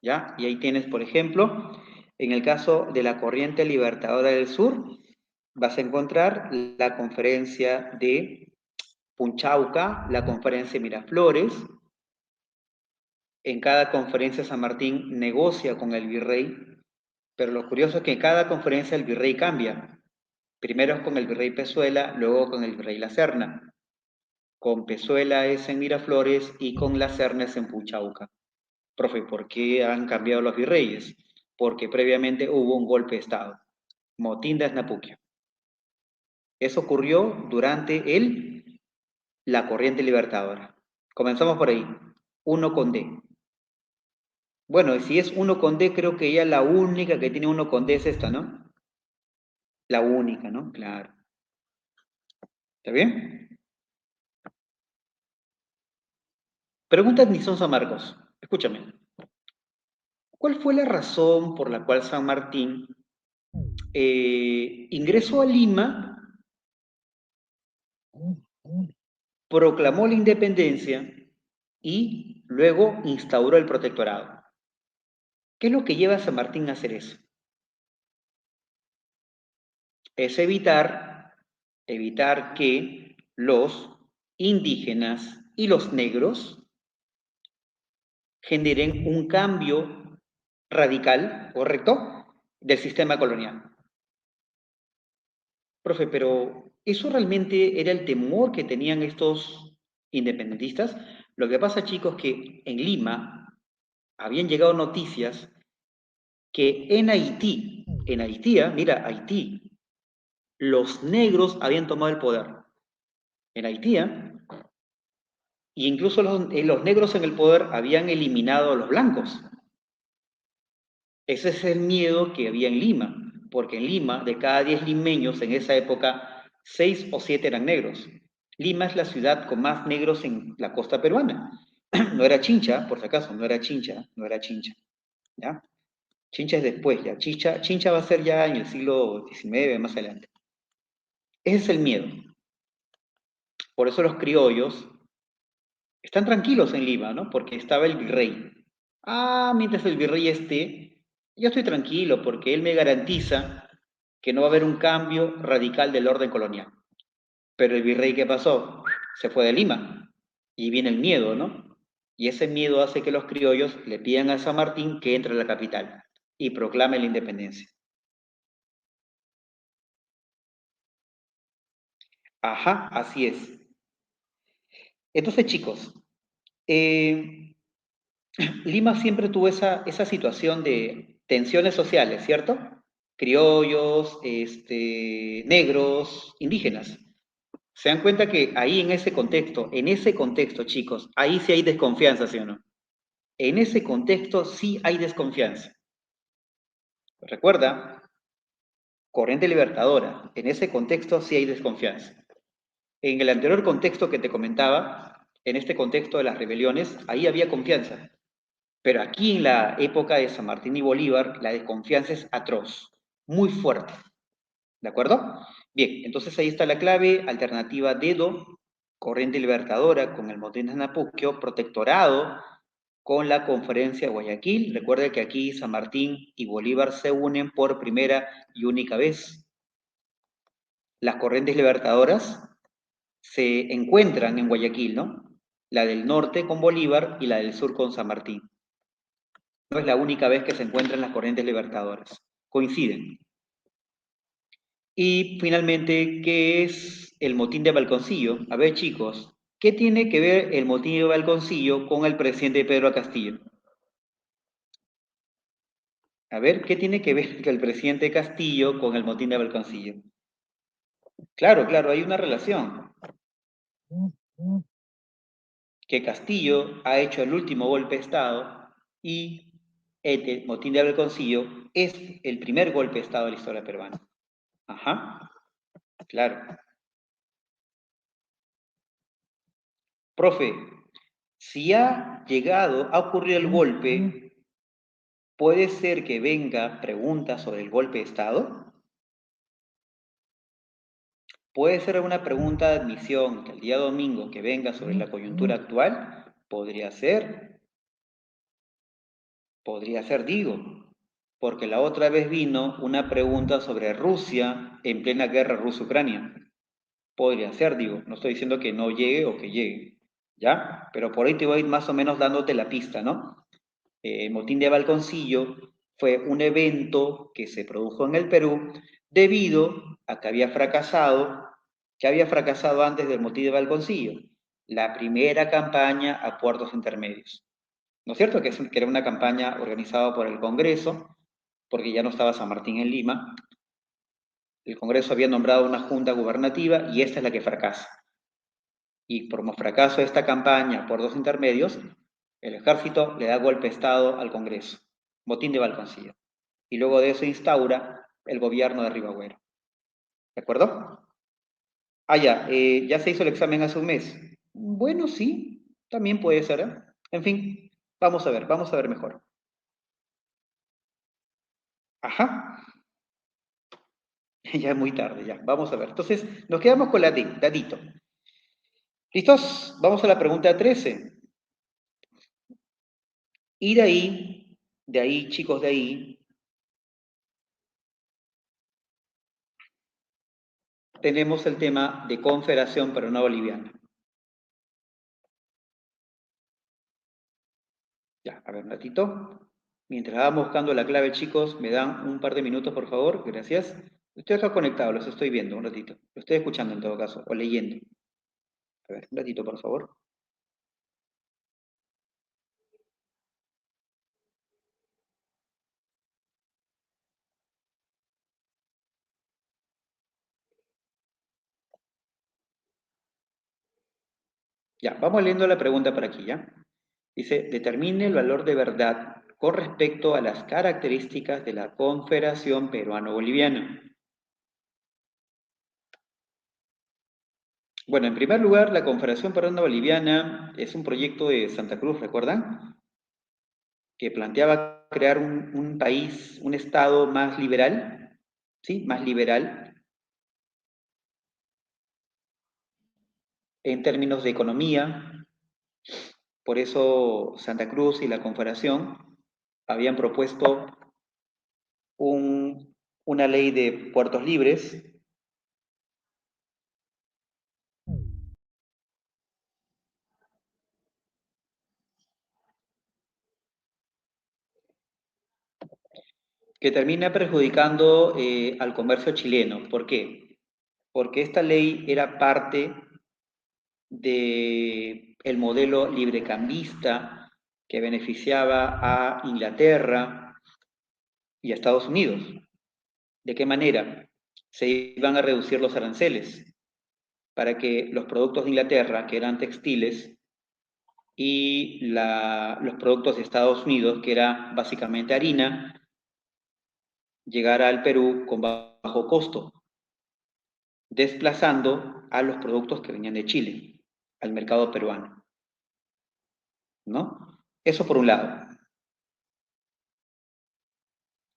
¿ya? Y ahí tienes, por ejemplo, en el caso de la Corriente Libertadora del Sur, vas a encontrar la conferencia de Punchauca, la conferencia de Miraflores. En cada conferencia San Martín negocia con el virrey, pero lo curioso es que en cada conferencia el virrey cambia. Primero es con el virrey Pezuela, luego con el virrey La Serna. Con Pezuela es en Miraflores y con La Serna es en Punchauca. Profe, ¿por qué han cambiado los virreyes? Porque previamente hubo un golpe de Estado, motín de Asnapuquio. Eso ocurrió durante la corriente libertadora. Comenzamos por ahí, uno con D. Bueno, y si es uno con D, creo que ya la única que tiene uno con D es esta, ¿no? La única, ¿no? Claro. ¿Está bien? Preguntas ni son San Marcos. Escúchame. ¿Cuál fue la razón por la cual San Martín ingresó a Lima, proclamó la independencia y luego instauró el protectorado? ¿Qué es lo que lleva a San Martín a hacer eso? Es evitar que los indígenas y los negros generen un cambio radical, ¿correcto?, del sistema colonial. Profe, pero ¿eso realmente era el temor que tenían estos independentistas? Lo que pasa, chicos, que en Lima habían llegado noticias que mira, Haití, los negros habían tomado el poder. En Haití, y incluso los negros en el poder habían eliminado a los blancos. Ese es el miedo que había en Lima, porque en Lima, de cada 10 limeños en esa época, 6 o 7 eran negros. Lima es la ciudad con más negros en la costa peruana. No era Chincha, por si acaso, no era Chincha, no era Chincha. ¿Ya? Chincha es después, ya. Chincha va a ser ya en el siglo XIX, más adelante. Ese es el miedo. Por eso los criollos están tranquilos en Lima, ¿no? Porque estaba el virrey. Mientras el virrey esté, yo estoy tranquilo porque él me garantiza que no va a haber un cambio radical del orden colonial. Pero el virrey, ¿qué pasó? Se fue de Lima. Y viene el miedo, ¿no? Y ese miedo hace que los criollos le pidan a San Martín que entre a la capital y proclame la independencia. Ajá, así es. Entonces, chicos, eh, Lima siempre tuvo esa situación de tensiones sociales, ¿cierto? Criollos, negros, indígenas. Se dan cuenta que ahí en ese contexto, chicos, ahí sí hay desconfianza, ¿sí o no? En ese contexto sí hay desconfianza. Recuerda, corriente libertadora, en ese contexto sí hay desconfianza. En el anterior contexto que te comentaba, en este contexto de las rebeliones, ahí había confianza. Pero aquí en la época de San Martín y Bolívar, la desconfianza es atroz, muy fuerte. ¿De acuerdo? Bien, entonces ahí está la clave, alternativa dedo, corriente libertadora con el motín de Napuquio, protectorado con la conferencia de Guayaquil. Recuerde que aquí San Martín y Bolívar se unen por primera y única vez. Las corrientes libertadoras se encuentran en Guayaquil, ¿no? La del norte con Bolívar y la del sur con San Martín. No es la única vez que se encuentran las corrientes libertadoras. Coinciden. Y finalmente, ¿qué es el motín de Balconcillo? A ver, chicos, ¿qué tiene que ver el motín de Balconcillo con el presidente Pedro Castillo? A ver, ¿qué tiene que ver el presidente Castillo con el motín de Balconcillo? Claro, claro, hay una relación. Que Castillo ha hecho el último golpe de Estado y el motín de Balconcillo es el primer golpe de Estado de la historia peruana. Ajá, claro. Profe, si ha llegado, ha ocurrido el golpe, ¿puede ser que venga preguntas sobre el golpe de Estado? ¿Puede ser una pregunta de admisión que el día domingo que venga sobre la coyuntura actual? Podría ser, digo, porque la otra vez vino una pregunta sobre Rusia en plena guerra Rusia-Ucrania. Podría ser, digo, no estoy diciendo que no llegue o que llegue, ¿ya? Pero por ahí te voy a ir más o menos dándote la pista, ¿no? El motín de Balconcillo fue un evento que se produjo en el Perú debido a que había fracasado antes del motín de Balconcillo, la primera campaña a puertos intermedios. ¿No es cierto? Que era una campaña organizada por el Congreso, porque ya no estaba San Martín en Lima. El Congreso había nombrado una junta gubernativa y esta es la que fracasa. Y por fracaso de esta campaña por dos intermedios, el ejército le da golpe de Estado al Congreso, motín de Balconcillo. Y luego de eso instaura el gobierno de Ribagüero. ¿De acuerdo? Ah, ya se hizo el examen hace un mes. Bueno, sí, también puede ser, ¿eh? En fin, vamos a ver mejor. Ajá, ya es muy tarde, ya, vamos a ver. Entonces, nos quedamos con dadito. ¿Listos? Vamos a la pregunta 13. Y de ahí, chicos, de ahí, tenemos el tema de Confederación Peruana Boliviana. Ya, a ver, un ratito. Mientras vamos buscando la clave, chicos, me dan un par de minutos, por favor. Gracias. Estoy acá conectado, los estoy viendo un ratito. Lo estoy escuchando en todo caso, o leyendo. A ver, un ratito, por favor. Ya, vamos leyendo la pregunta por aquí, ¿ya? Dice, determine el valor de verdad con respecto a las características de la Confederación Peruano-Boliviana. Bueno, en primer lugar, la Confederación Peruano-Boliviana es un proyecto de Santa Cruz, ¿recuerdan? Que planteaba crear un país, un Estado más liberal, ¿sí? Más liberal en términos de economía. Por eso Santa Cruz y la Confederación habían propuesto una ley de puertos libres que termina perjudicando al comercio chileno. ¿Por qué? Porque esta ley era parte del modelo librecambista que beneficiaba a Inglaterra y a Estados Unidos. ¿De qué manera? Se iban a reducir los aranceles para que los productos de Inglaterra, que eran textiles, y los productos de Estados Unidos, que era básicamente harina, llegara al Perú con bajo costo, desplazando a los productos que venían de Chile al mercado peruano, ¿no? Eso por un lado.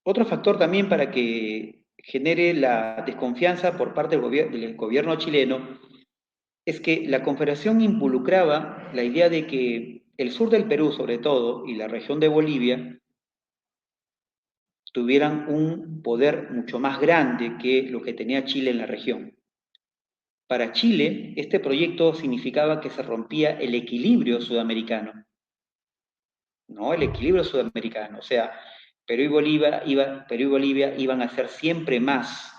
Otro factor también para que genere la desconfianza por parte del gobierno chileno es que la Confederación involucraba la idea de que el sur del Perú, sobre todo, y la región de Bolivia, tuvieran un poder mucho más grande que lo que tenía Chile en la región. Para Chile, este proyecto significaba que se rompía el equilibrio sudamericano, ¿no? El equilibrio sudamericano, o sea, Perú y Bolivia iban a ser siempre más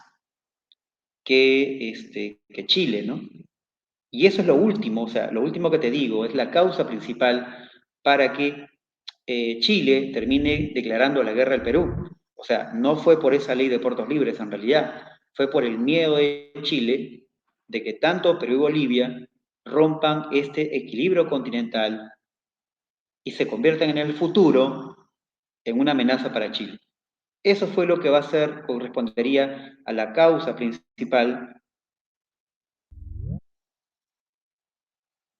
que Chile, ¿no? Y eso es lo último, o sea, lo último que te digo, es la causa principal para que Chile termine declarando la guerra al Perú. O sea, no fue por esa ley de puertos libres en realidad, fue por el miedo de Chile de que tanto Perú y Bolivia rompan este equilibrio continental y se conviertan en el futuro en una amenaza para Chile. Eso fue lo que va a ser, correspondería a la causa principal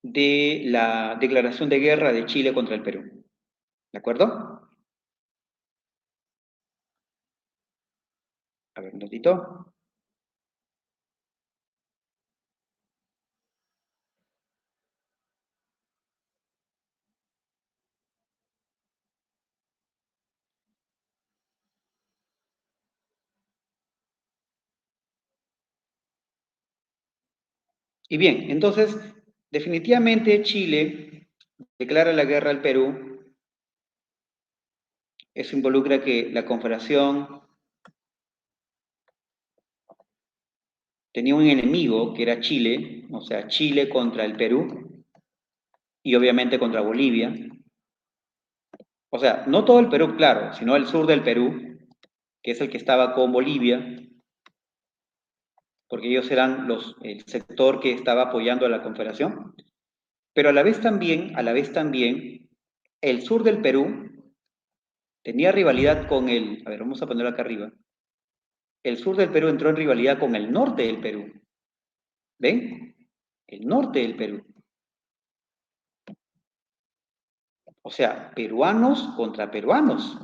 de la declaración de guerra de Chile contra el Perú. ¿De acuerdo? A ver, un ratito. Y bien, entonces, definitivamente Chile declara la guerra al Perú. Eso involucra que la Confederación tenía un enemigo que era Chile, o sea, Chile contra el Perú y obviamente contra Bolivia. O sea, no todo el Perú, claro, sino el sur del Perú, que es el que estaba con Bolivia, porque ellos eran el sector que estaba apoyando a la Confederación. Pero a la vez también, el sur del Perú tenía rivalidad con a ver, vamos a ponerlo acá arriba. El sur del Perú entró en rivalidad con el norte del Perú. ¿Ven? El norte del Perú. O sea, peruanos contra peruanos.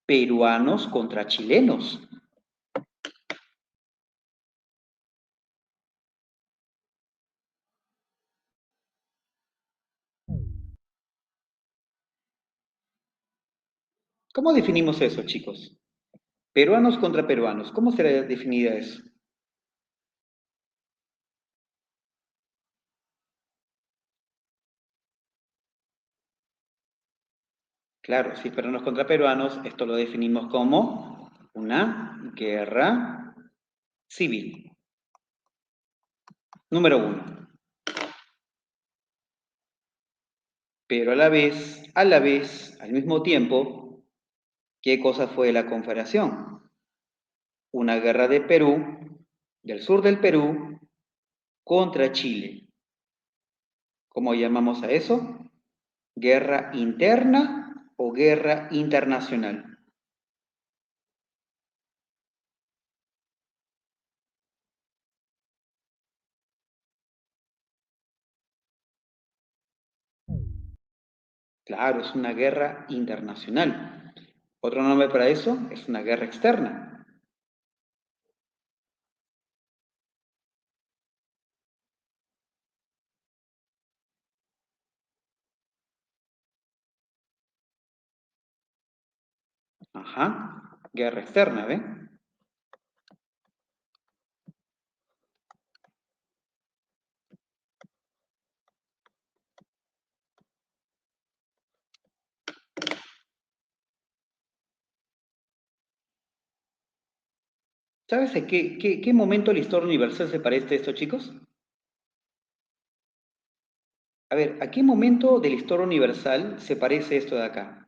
Peruanos contra chilenos. ¿Cómo definimos eso, chicos? Peruanos contra peruanos. ¿Cómo será definida eso? Claro, si peruanos contra peruanos, esto lo definimos como una guerra civil. Número uno. Pero al mismo tiempo, ¿qué cosa fue la Confederación? Una guerra de Perú, del sur del Perú, contra Chile. ¿Cómo llamamos a eso? ¿Guerra interna o guerra internacional? Claro, es una guerra internacional. Otro nombre para eso es una guerra externa. Ajá, guerra externa, ¿ven? ¿Sabes en qué momento la historia universal se parece a esto, chicos? A ver, ¿a qué momento de la historia universal se parece esto de acá?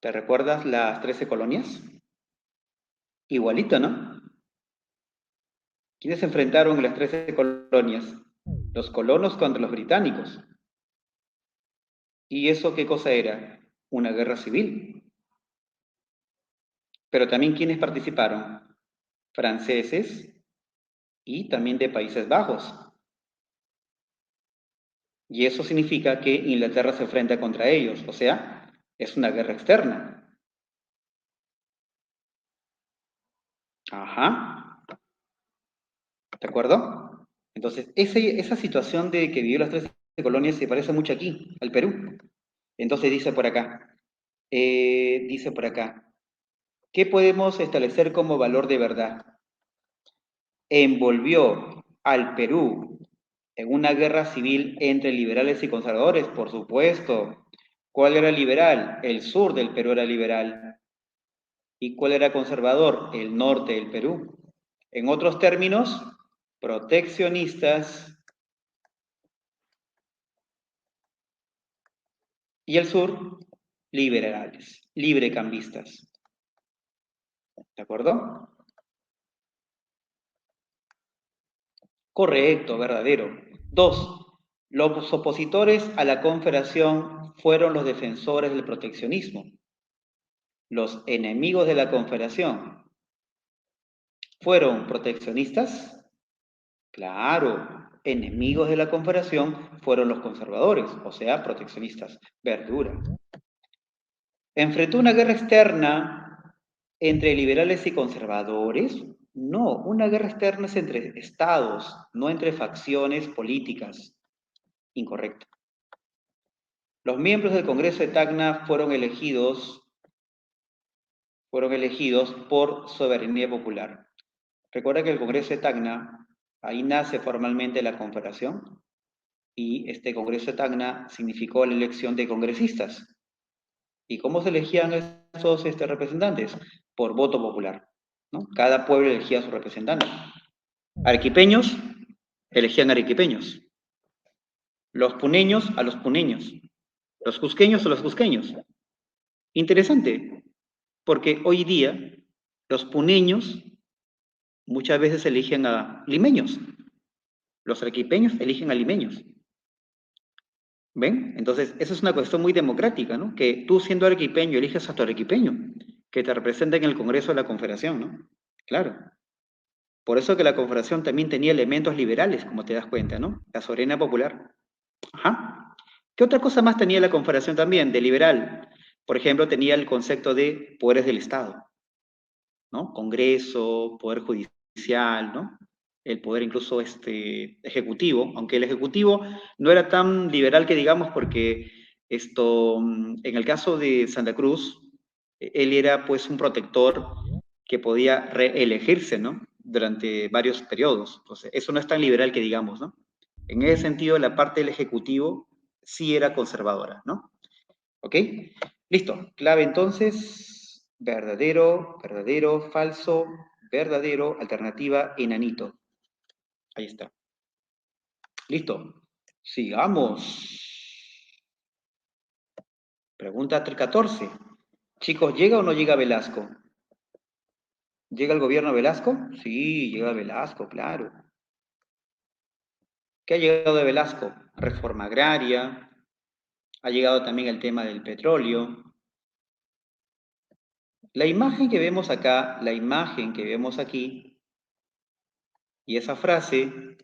¿Te recuerdas las 13 colonias? Igualito, ¿no? ¿Quiénes se enfrentaron en las 13 colonias? Los colonos contra los británicos. ¿Y eso qué cosa era? Una guerra civil. Pero también ¿quiénes participaron? Franceses y también de Países Bajos. Y eso significa que Inglaterra se enfrenta contra ellos, o sea, es una guerra externa. Ajá, ¿de acuerdo? Entonces, esa situación de que vivió las 13 colonias se parece mucho aquí, al Perú. Entonces dice por acá, ¿qué podemos establecer como valor de verdad? Envolvió al Perú en una guerra civil entre liberales y conservadores, por supuesto. ¿Cuál era liberal? El sur del Perú era liberal. ¿Y cuál era conservador? El norte del Perú. En otros términos, proteccionistas y el sur, liberales, librecambistas. ¿De acuerdo? Correcto, verdadero. Dos, los opositores a la confederación fueron los defensores del proteccionismo. Los enemigos de la confederación fueron proteccionistas. Claro, enemigos de la confederación fueron los conservadores, o sea, proteccionistas. Verdura. ¿Enfrentó una guerra externa entre liberales y conservadores? No, una guerra externa es entre estados, no entre facciones políticas. Incorrecto. Los miembros del Congreso de Tacna fueron elegidos por soberanía popular. Recuerda que el Congreso de Tacna, ahí nace formalmente la Confederación, y este Congreso de Tacna significó la elección de congresistas. ¿Y cómo se elegían esos representantes? Por voto popular, ¿no? Cada pueblo elegía a su representante. Arequipeños elegían arequipeños, los puneños a los puneños, los cusqueños a los cusqueños. Interesante, porque hoy día los puneños muchas veces eligen a limeños, los arequipeños eligen a limeños. ¿Ven? Entonces, eso es una cuestión muy democrática, ¿no? Que tú siendo arequipeño eliges a tu arequipeño, que te representa en el Congreso de la Confederación, ¿no? Claro. Por eso que la Confederación también tenía elementos liberales, como te das cuenta, ¿no? La soberanía popular. Ajá. ¿Qué otra cosa más tenía la Confederación también, de liberal? Por ejemplo, tenía el concepto de poderes del Estado, ¿no? Congreso, Poder Judicial, ¿no? El poder incluso ejecutivo, aunque el ejecutivo no era tan liberal que digamos porque en el caso de Santa Cruz, él era pues un protector que podía reelegirse, ¿no? Durante varios periodos. Entonces, eso no es tan liberal que digamos, ¿no? En ese sentido, la parte del ejecutivo sí era conservadora, ¿no? ¿Ok? Listo. Clave entonces, verdadero, verdadero, falso, verdadero, alternativa, enanito. Ahí está. Listo. Sigamos. Pregunta 14. Chicos, ¿llega o no llega Velasco? ¿Llega el gobierno Velasco? Sí, llega Velasco, claro. ¿Qué ha llegado de Velasco? Reforma agraria, ha llegado también el tema del petróleo. La imagen que vemos acá, la imagen que vemos aquí, y esa frase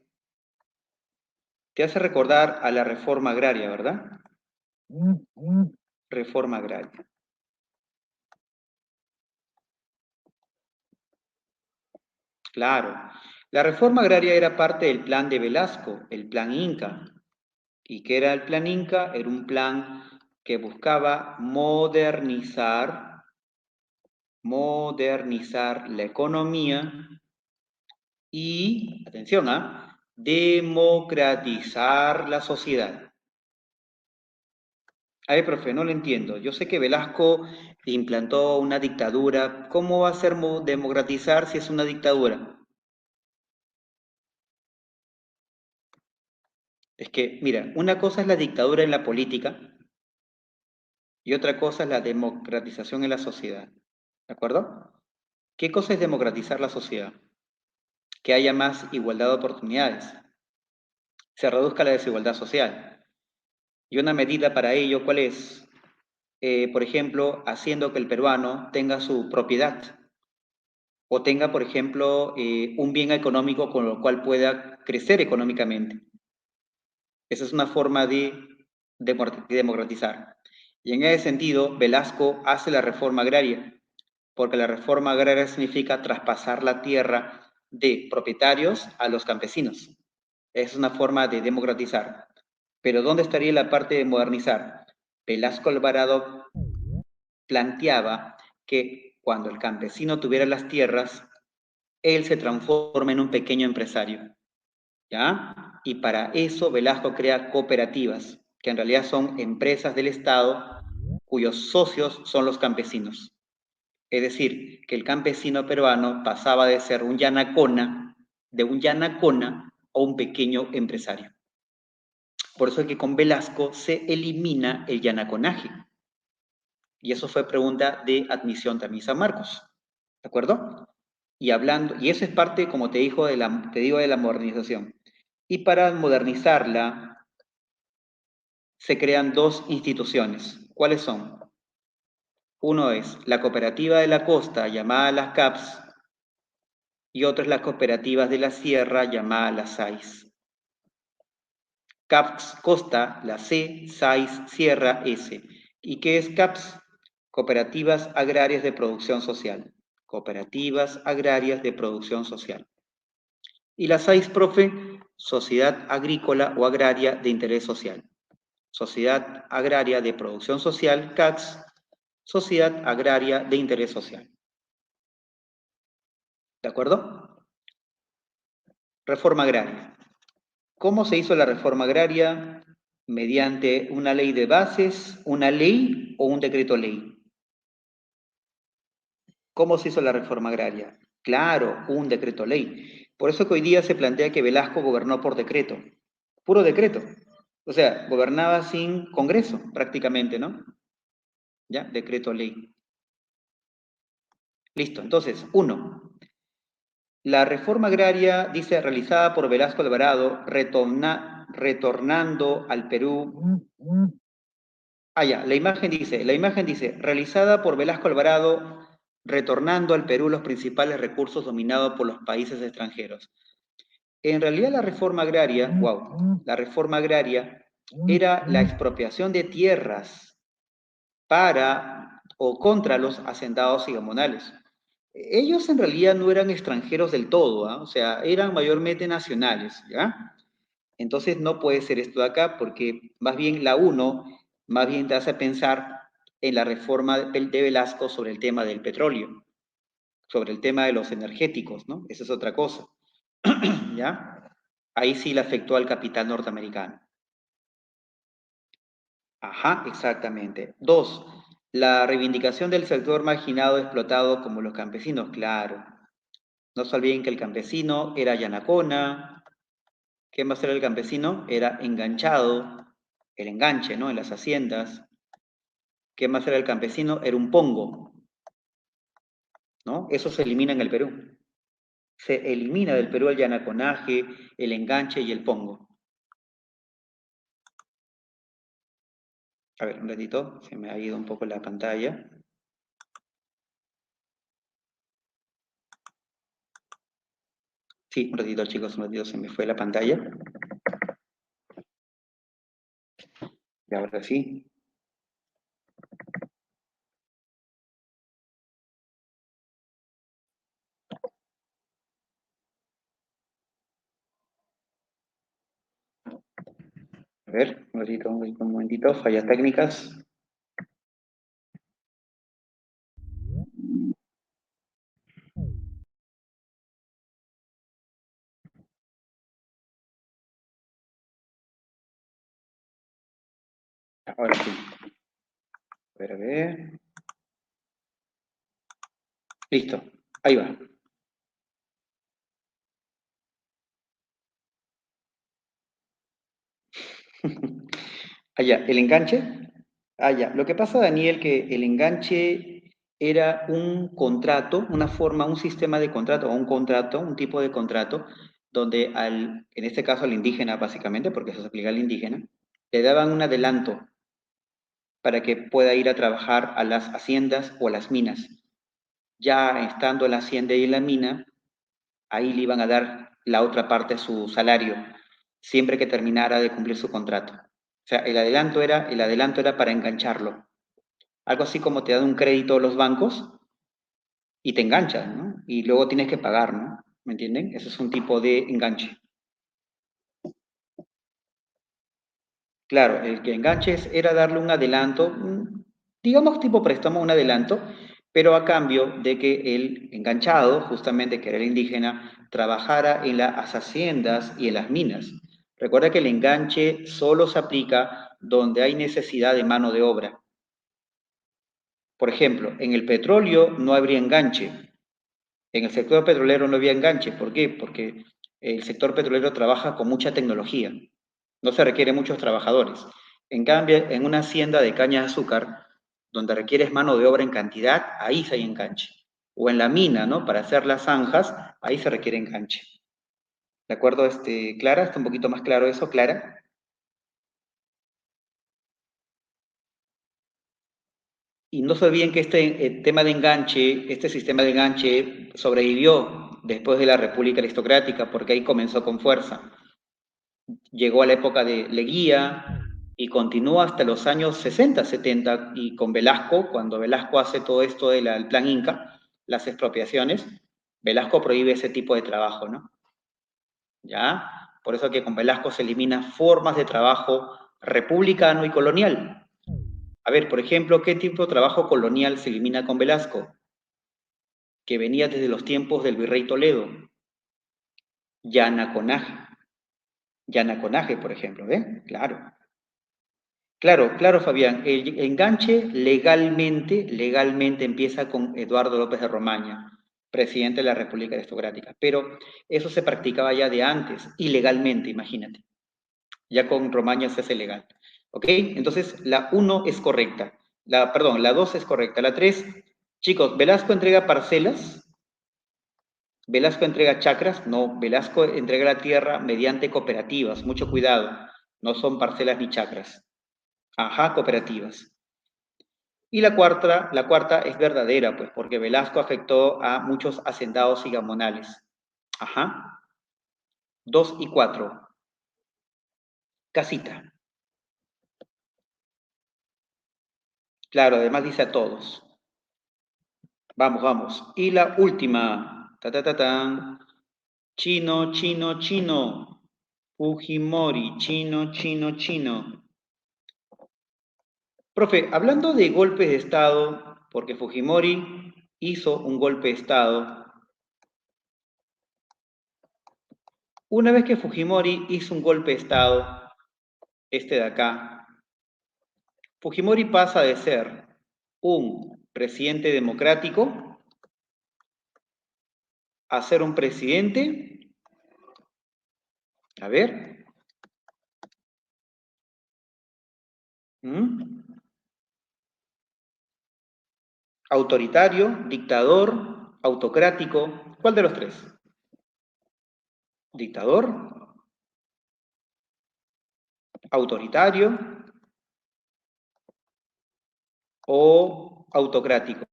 te hace recordar a la reforma agraria, ¿verdad? Reforma agraria. Claro. La reforma agraria era parte del plan de Velasco, el plan Inca. ¿Y qué era el plan Inca? Era un plan que buscaba modernizar la economía y, atención, democratizar la sociedad. A ver, profe, no lo entiendo. Yo sé que Velasco implantó una dictadura. ¿Cómo va a ser democratizar si es una dictadura? Es que, mira, una cosa es la dictadura en la política y otra cosa es la democratización en la sociedad. ¿De acuerdo? ¿Qué cosa es democratizar la sociedad? Que haya más igualdad de oportunidades, se reduzca la desigualdad social. Y una medida para ello, ¿cuál es? Por ejemplo, haciendo que el peruano tenga su propiedad o tenga, por ejemplo, un bien económico con lo cual pueda crecer económicamente. Esa es una forma de democratizar. Y en ese sentido, Velasco hace la reforma agraria, porque la reforma agraria significa traspasar la tierra de propietarios a los campesinos. Es una forma de democratizar. Pero ¿dónde estaría la parte de modernizar? Velasco Alvarado planteaba que cuando el campesino tuviera las tierras, él se transforma en un pequeño empresario, ¿ya? Y para eso Velasco crea cooperativas, que en realidad son empresas del Estado cuyos socios son los campesinos. Es decir, que el campesino peruano pasaba de ser un yanacona, a un pequeño empresario. Por eso es que con Velasco se elimina el yanaconaje. Y eso fue pregunta de admisión también San Marcos. ¿De acuerdo? Y hablando, y eso es parte, como te digo, de la modernización. Y para modernizarla se crean dos instituciones. ¿Cuáles son? Uno es la Cooperativa de la Costa, llamada las CAPS, y otro es las Cooperativas de la Sierra, llamada las SAIS. CAPS Costa, la C, SAIS Sierra, S. ¿Y qué es CAPS? Cooperativas Agrarias de Producción Social. Cooperativas Agrarias de Producción Social. Y la SAIS, profe, Sociedad Agrícola o Agraria de Interés Social. Sociedad Agraria de Producción Social, CAPS, Sociedad Agraria de Interés Social. ¿De acuerdo? Reforma agraria. ¿Cómo se hizo la reforma agraria? Mediante una ley de bases, una ley o un decreto ley. ¿Cómo se hizo la reforma agraria? Claro, un decreto ley. Por eso que hoy día se plantea que Velasco gobernó por decreto, puro decreto. O sea, gobernaba sin Congreso prácticamente, ¿no? Ya, decreto ley. Listo, entonces, uno, la reforma agraria, dice, realizada por Velasco Alvarado, retornando al Perú. Ah, ya, la imagen dice, realizada por Velasco Alvarado, retornando al Perú los principales recursos dominados por los países extranjeros. En realidad la reforma agraria, la reforma agraria era la expropiación de tierras para o contra los hacendados y gamonales. Ellos en realidad no eran extranjeros del todo, ¿ah? O sea, eran mayormente nacionales, ¿ya? Entonces no puede ser esto de acá porque más bien la uno más bien te hace pensar en la reforma de Velasco sobre el tema del petróleo, sobre el tema de los energéticos, ¿no? Esa es otra cosa, ¿ya? Ahí sí le afectó al capital norteamericano. Ajá, exactamente. Dos, la reivindicación del sector marginado explotado como los campesinos, claro. No se olviden que el campesino era yanacona. ¿Qué más era el campesino? Era enganchado, el enganche, ¿no? En las haciendas. ¿Qué más era el campesino? Era un pongo, ¿no? Eso se elimina en el Perú. Se elimina del Perú el yanaconaje, el enganche y el pongo. A ver, un ratito, se me ha ido un poco la pantalla. Sí, un ratito, chicos, un ratito se me fue la pantalla. Y ahora sí. A ver, un momentito, fallas técnicas. Ahora sí. A ver. Listo, ahí va. Allá, el enganche. Allá. Lo que pasa, Daniel, que el enganche era un contrato, una forma, un sistema de contrato, o un contrato, un tipo de contrato, donde en este caso al indígena, básicamente, porque eso se aplica al indígena, le daban un adelanto para que pueda ir a trabajar a las haciendas o a las minas. Ya estando en la hacienda y en la mina, ahí le iban a dar la otra parte de su salario. siempre que terminara de cumplir su contrato. O sea, el adelanto era para engancharlo. Algo así como te dan un crédito los bancos y te enganchan, ¿no? Y luego tienes que pagar, ¿no? ¿Me entienden? Eso es un tipo de enganche. Claro, el que enganches era darle un adelanto, digamos tipo préstamo, un adelanto, pero a cambio de que el enganchado, justamente que era el indígena, trabajara en las haciendas y en las minas. Recuerda que el enganche solo se aplica donde hay necesidad de mano de obra. Por ejemplo, en el petróleo no habría enganche. En el sector petrolero no había enganche. ¿Por qué? Porque el sector petrolero trabaja con mucha tecnología. No se requieren muchos trabajadores. En cambio, en una hacienda de caña de azúcar, donde requieres mano de obra en cantidad, ahí sí hay enganche. O en la mina, ¿no? Para hacer las zanjas, ahí se requiere enganche. ¿De acuerdo, Clara? ¿Está un poquito más claro eso, Clara? Y no se olviden que este tema de enganche, este sistema de enganche sobrevivió después de la República Aristocrática, porque ahí comenzó con fuerza. Llegó a la época de Leguía y continúa hasta los años 60, 70, y con Velasco, cuando Velasco hace todo esto del plan Inca, las expropiaciones, Velasco prohíbe ese tipo de trabajo, ¿no? ¿Ya? Por eso que con Velasco se eliminan formas de trabajo republicano y colonial. A ver, por ejemplo, ¿qué tipo de trabajo colonial se elimina con Velasco? Que venía desde los tiempos del virrey Toledo. Yanaconaje. Yanaconaje, por ejemplo, ¿ven? Claro. Claro, claro, Fabián. El enganche legalmente empieza con Eduardo López de Romaña, presidente de la República Aristocrática, pero eso se practicaba ya de antes, ilegalmente, imagínate. Ya con Romaña se hace legal. ¿Ok? Entonces, la uno es correcta. Perdón, la 2 es correcta. La 3, chicos, Velasco entrega parcelas, Velasco entrega chacras, no, Velasco entrega la tierra mediante cooperativas, mucho cuidado, no son parcelas ni chacras. Ajá, cooperativas. Y la cuarta es verdadera, pues, porque Velasco afectó a muchos hacendados y gamonales. Ajá. 2 y 4. Casita. Claro, además dice a todos. Vamos, vamos. Y la última. Ta, ta, ta, tan. Chino, chino, chino. Fujimori, chino, chino, chino. Profe, hablando de golpes de Estado, porque Fujimori hizo un golpe de Estado. Una vez que Fujimori hizo un golpe de Estado, este de acá, Fujimori pasa de ser un presidente democrático a ser un presidente, a ver, ¿mm? Autoritario, dictador, autocrático. ¿Cuál de los tres? ¿Dictador? ¿Autoritario o autocrático?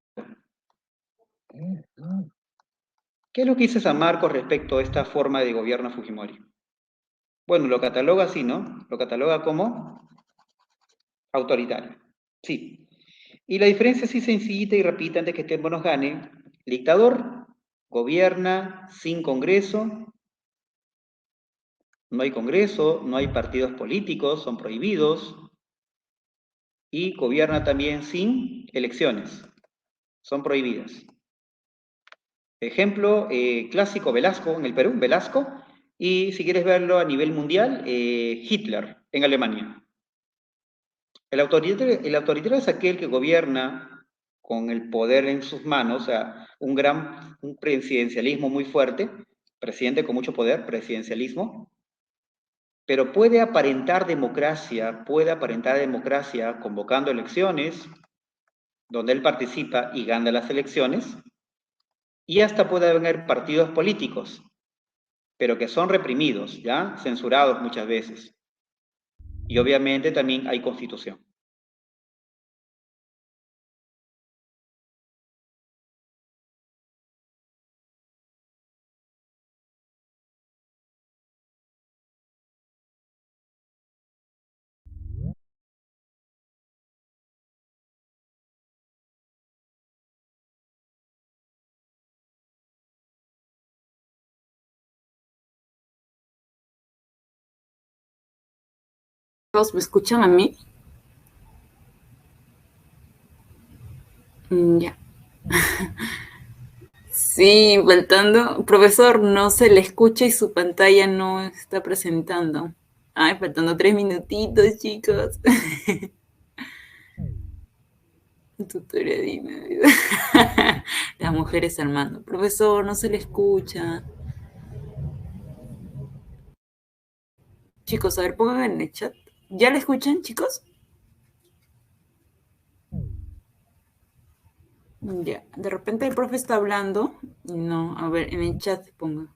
¿Qué es lo que dice San Marcos respecto a esta forma de gobierno Fujimori? Bueno, lo cataloga así, ¿no? Lo cataloga como autoritario. Sí. Y la diferencia es así sencillita y rapidita antes que Tempo nos gane. El dictador gobierna sin Congreso, no hay Congreso, no hay partidos políticos, son prohibidos, y gobierna también sin elecciones, son prohibidas. Ejemplo clásico, Velasco en el Perú, Velasco, y si quieres verlo a nivel mundial, Hitler en Alemania. El autoritario es aquel que gobierna con el poder en sus manos, o sea, un presidencialismo muy fuerte, presidente con mucho poder, presidencialismo, pero puede aparentar democracia convocando elecciones, donde él participa y gana las elecciones, y hasta puede haber partidos políticos, pero que son reprimidos, ¿ya? Censurados muchas veces. Y obviamente también hay constitución. ¿Todos me escuchan a mí? Ya. Sí, faltando. Profesor, no se le escucha y su pantalla no está presentando. Ay, faltando 3 minutitos, chicos. Tutoría, dime. Las mujeres al mando. Profesor, no se le escucha. Chicos, a ver, pongan en el chat. ¿Ya le escuchan, chicos? Ya. De repente el profe está hablando. No, a ver, en el chat ponga.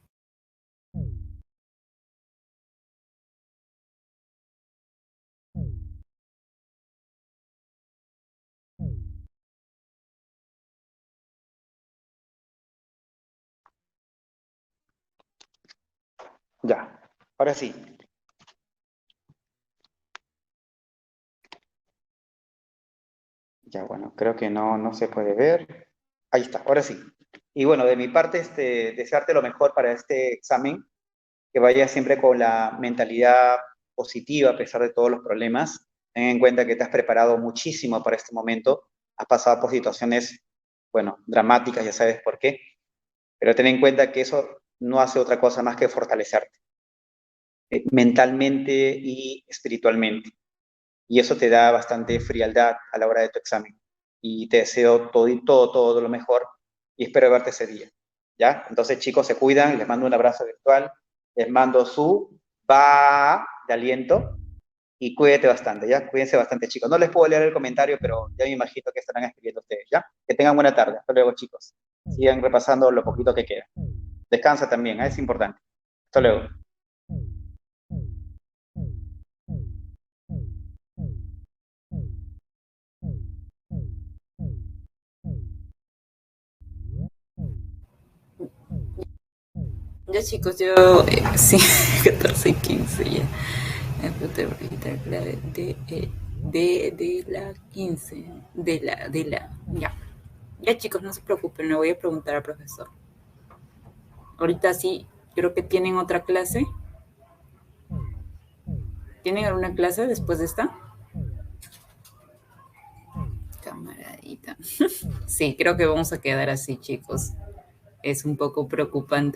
Ya, ahora sí. Ya, bueno, creo que no se puede ver. Ahí está, ahora sí. Y bueno, de mi parte, desearte lo mejor para este examen, que vayas siempre con la mentalidad positiva a pesar de todos los problemas. Ten en cuenta que te has preparado muchísimo para este momento, has pasado por situaciones, bueno, dramáticas, ya sabes por qué, pero ten en cuenta que eso no hace otra cosa más que fortalecerte mentalmente y espiritualmente. Y eso te da bastante frialdad a la hora de tu examen. Y te deseo todo lo mejor y espero verte ese día. ¿Ya? Entonces, chicos, se cuidan, les mando un abrazo virtual, les mando su va de aliento y cuídate bastante, ¿ya? Cuídense bastante, chicos. No les puedo leer el comentario, pero ya me imagino que estarán escribiendo ustedes, ¿ya? Que tengan buena tarde. Hasta luego, chicos. Sigan repasando lo poquito que queda. Descansa también, ¿eh? Es importante. Hasta luego. Ya, chicos, yo. Sí, 14 y 15 ya. De la 15. Ya. Ya, chicos, no se preocupen, le voy a preguntar al profesor. Ahorita sí, creo que tienen otra clase. ¿Tienen alguna clase después de esta? Camaradita. Sí, creo que vamos a quedar así, chicos. Es un poco preocupante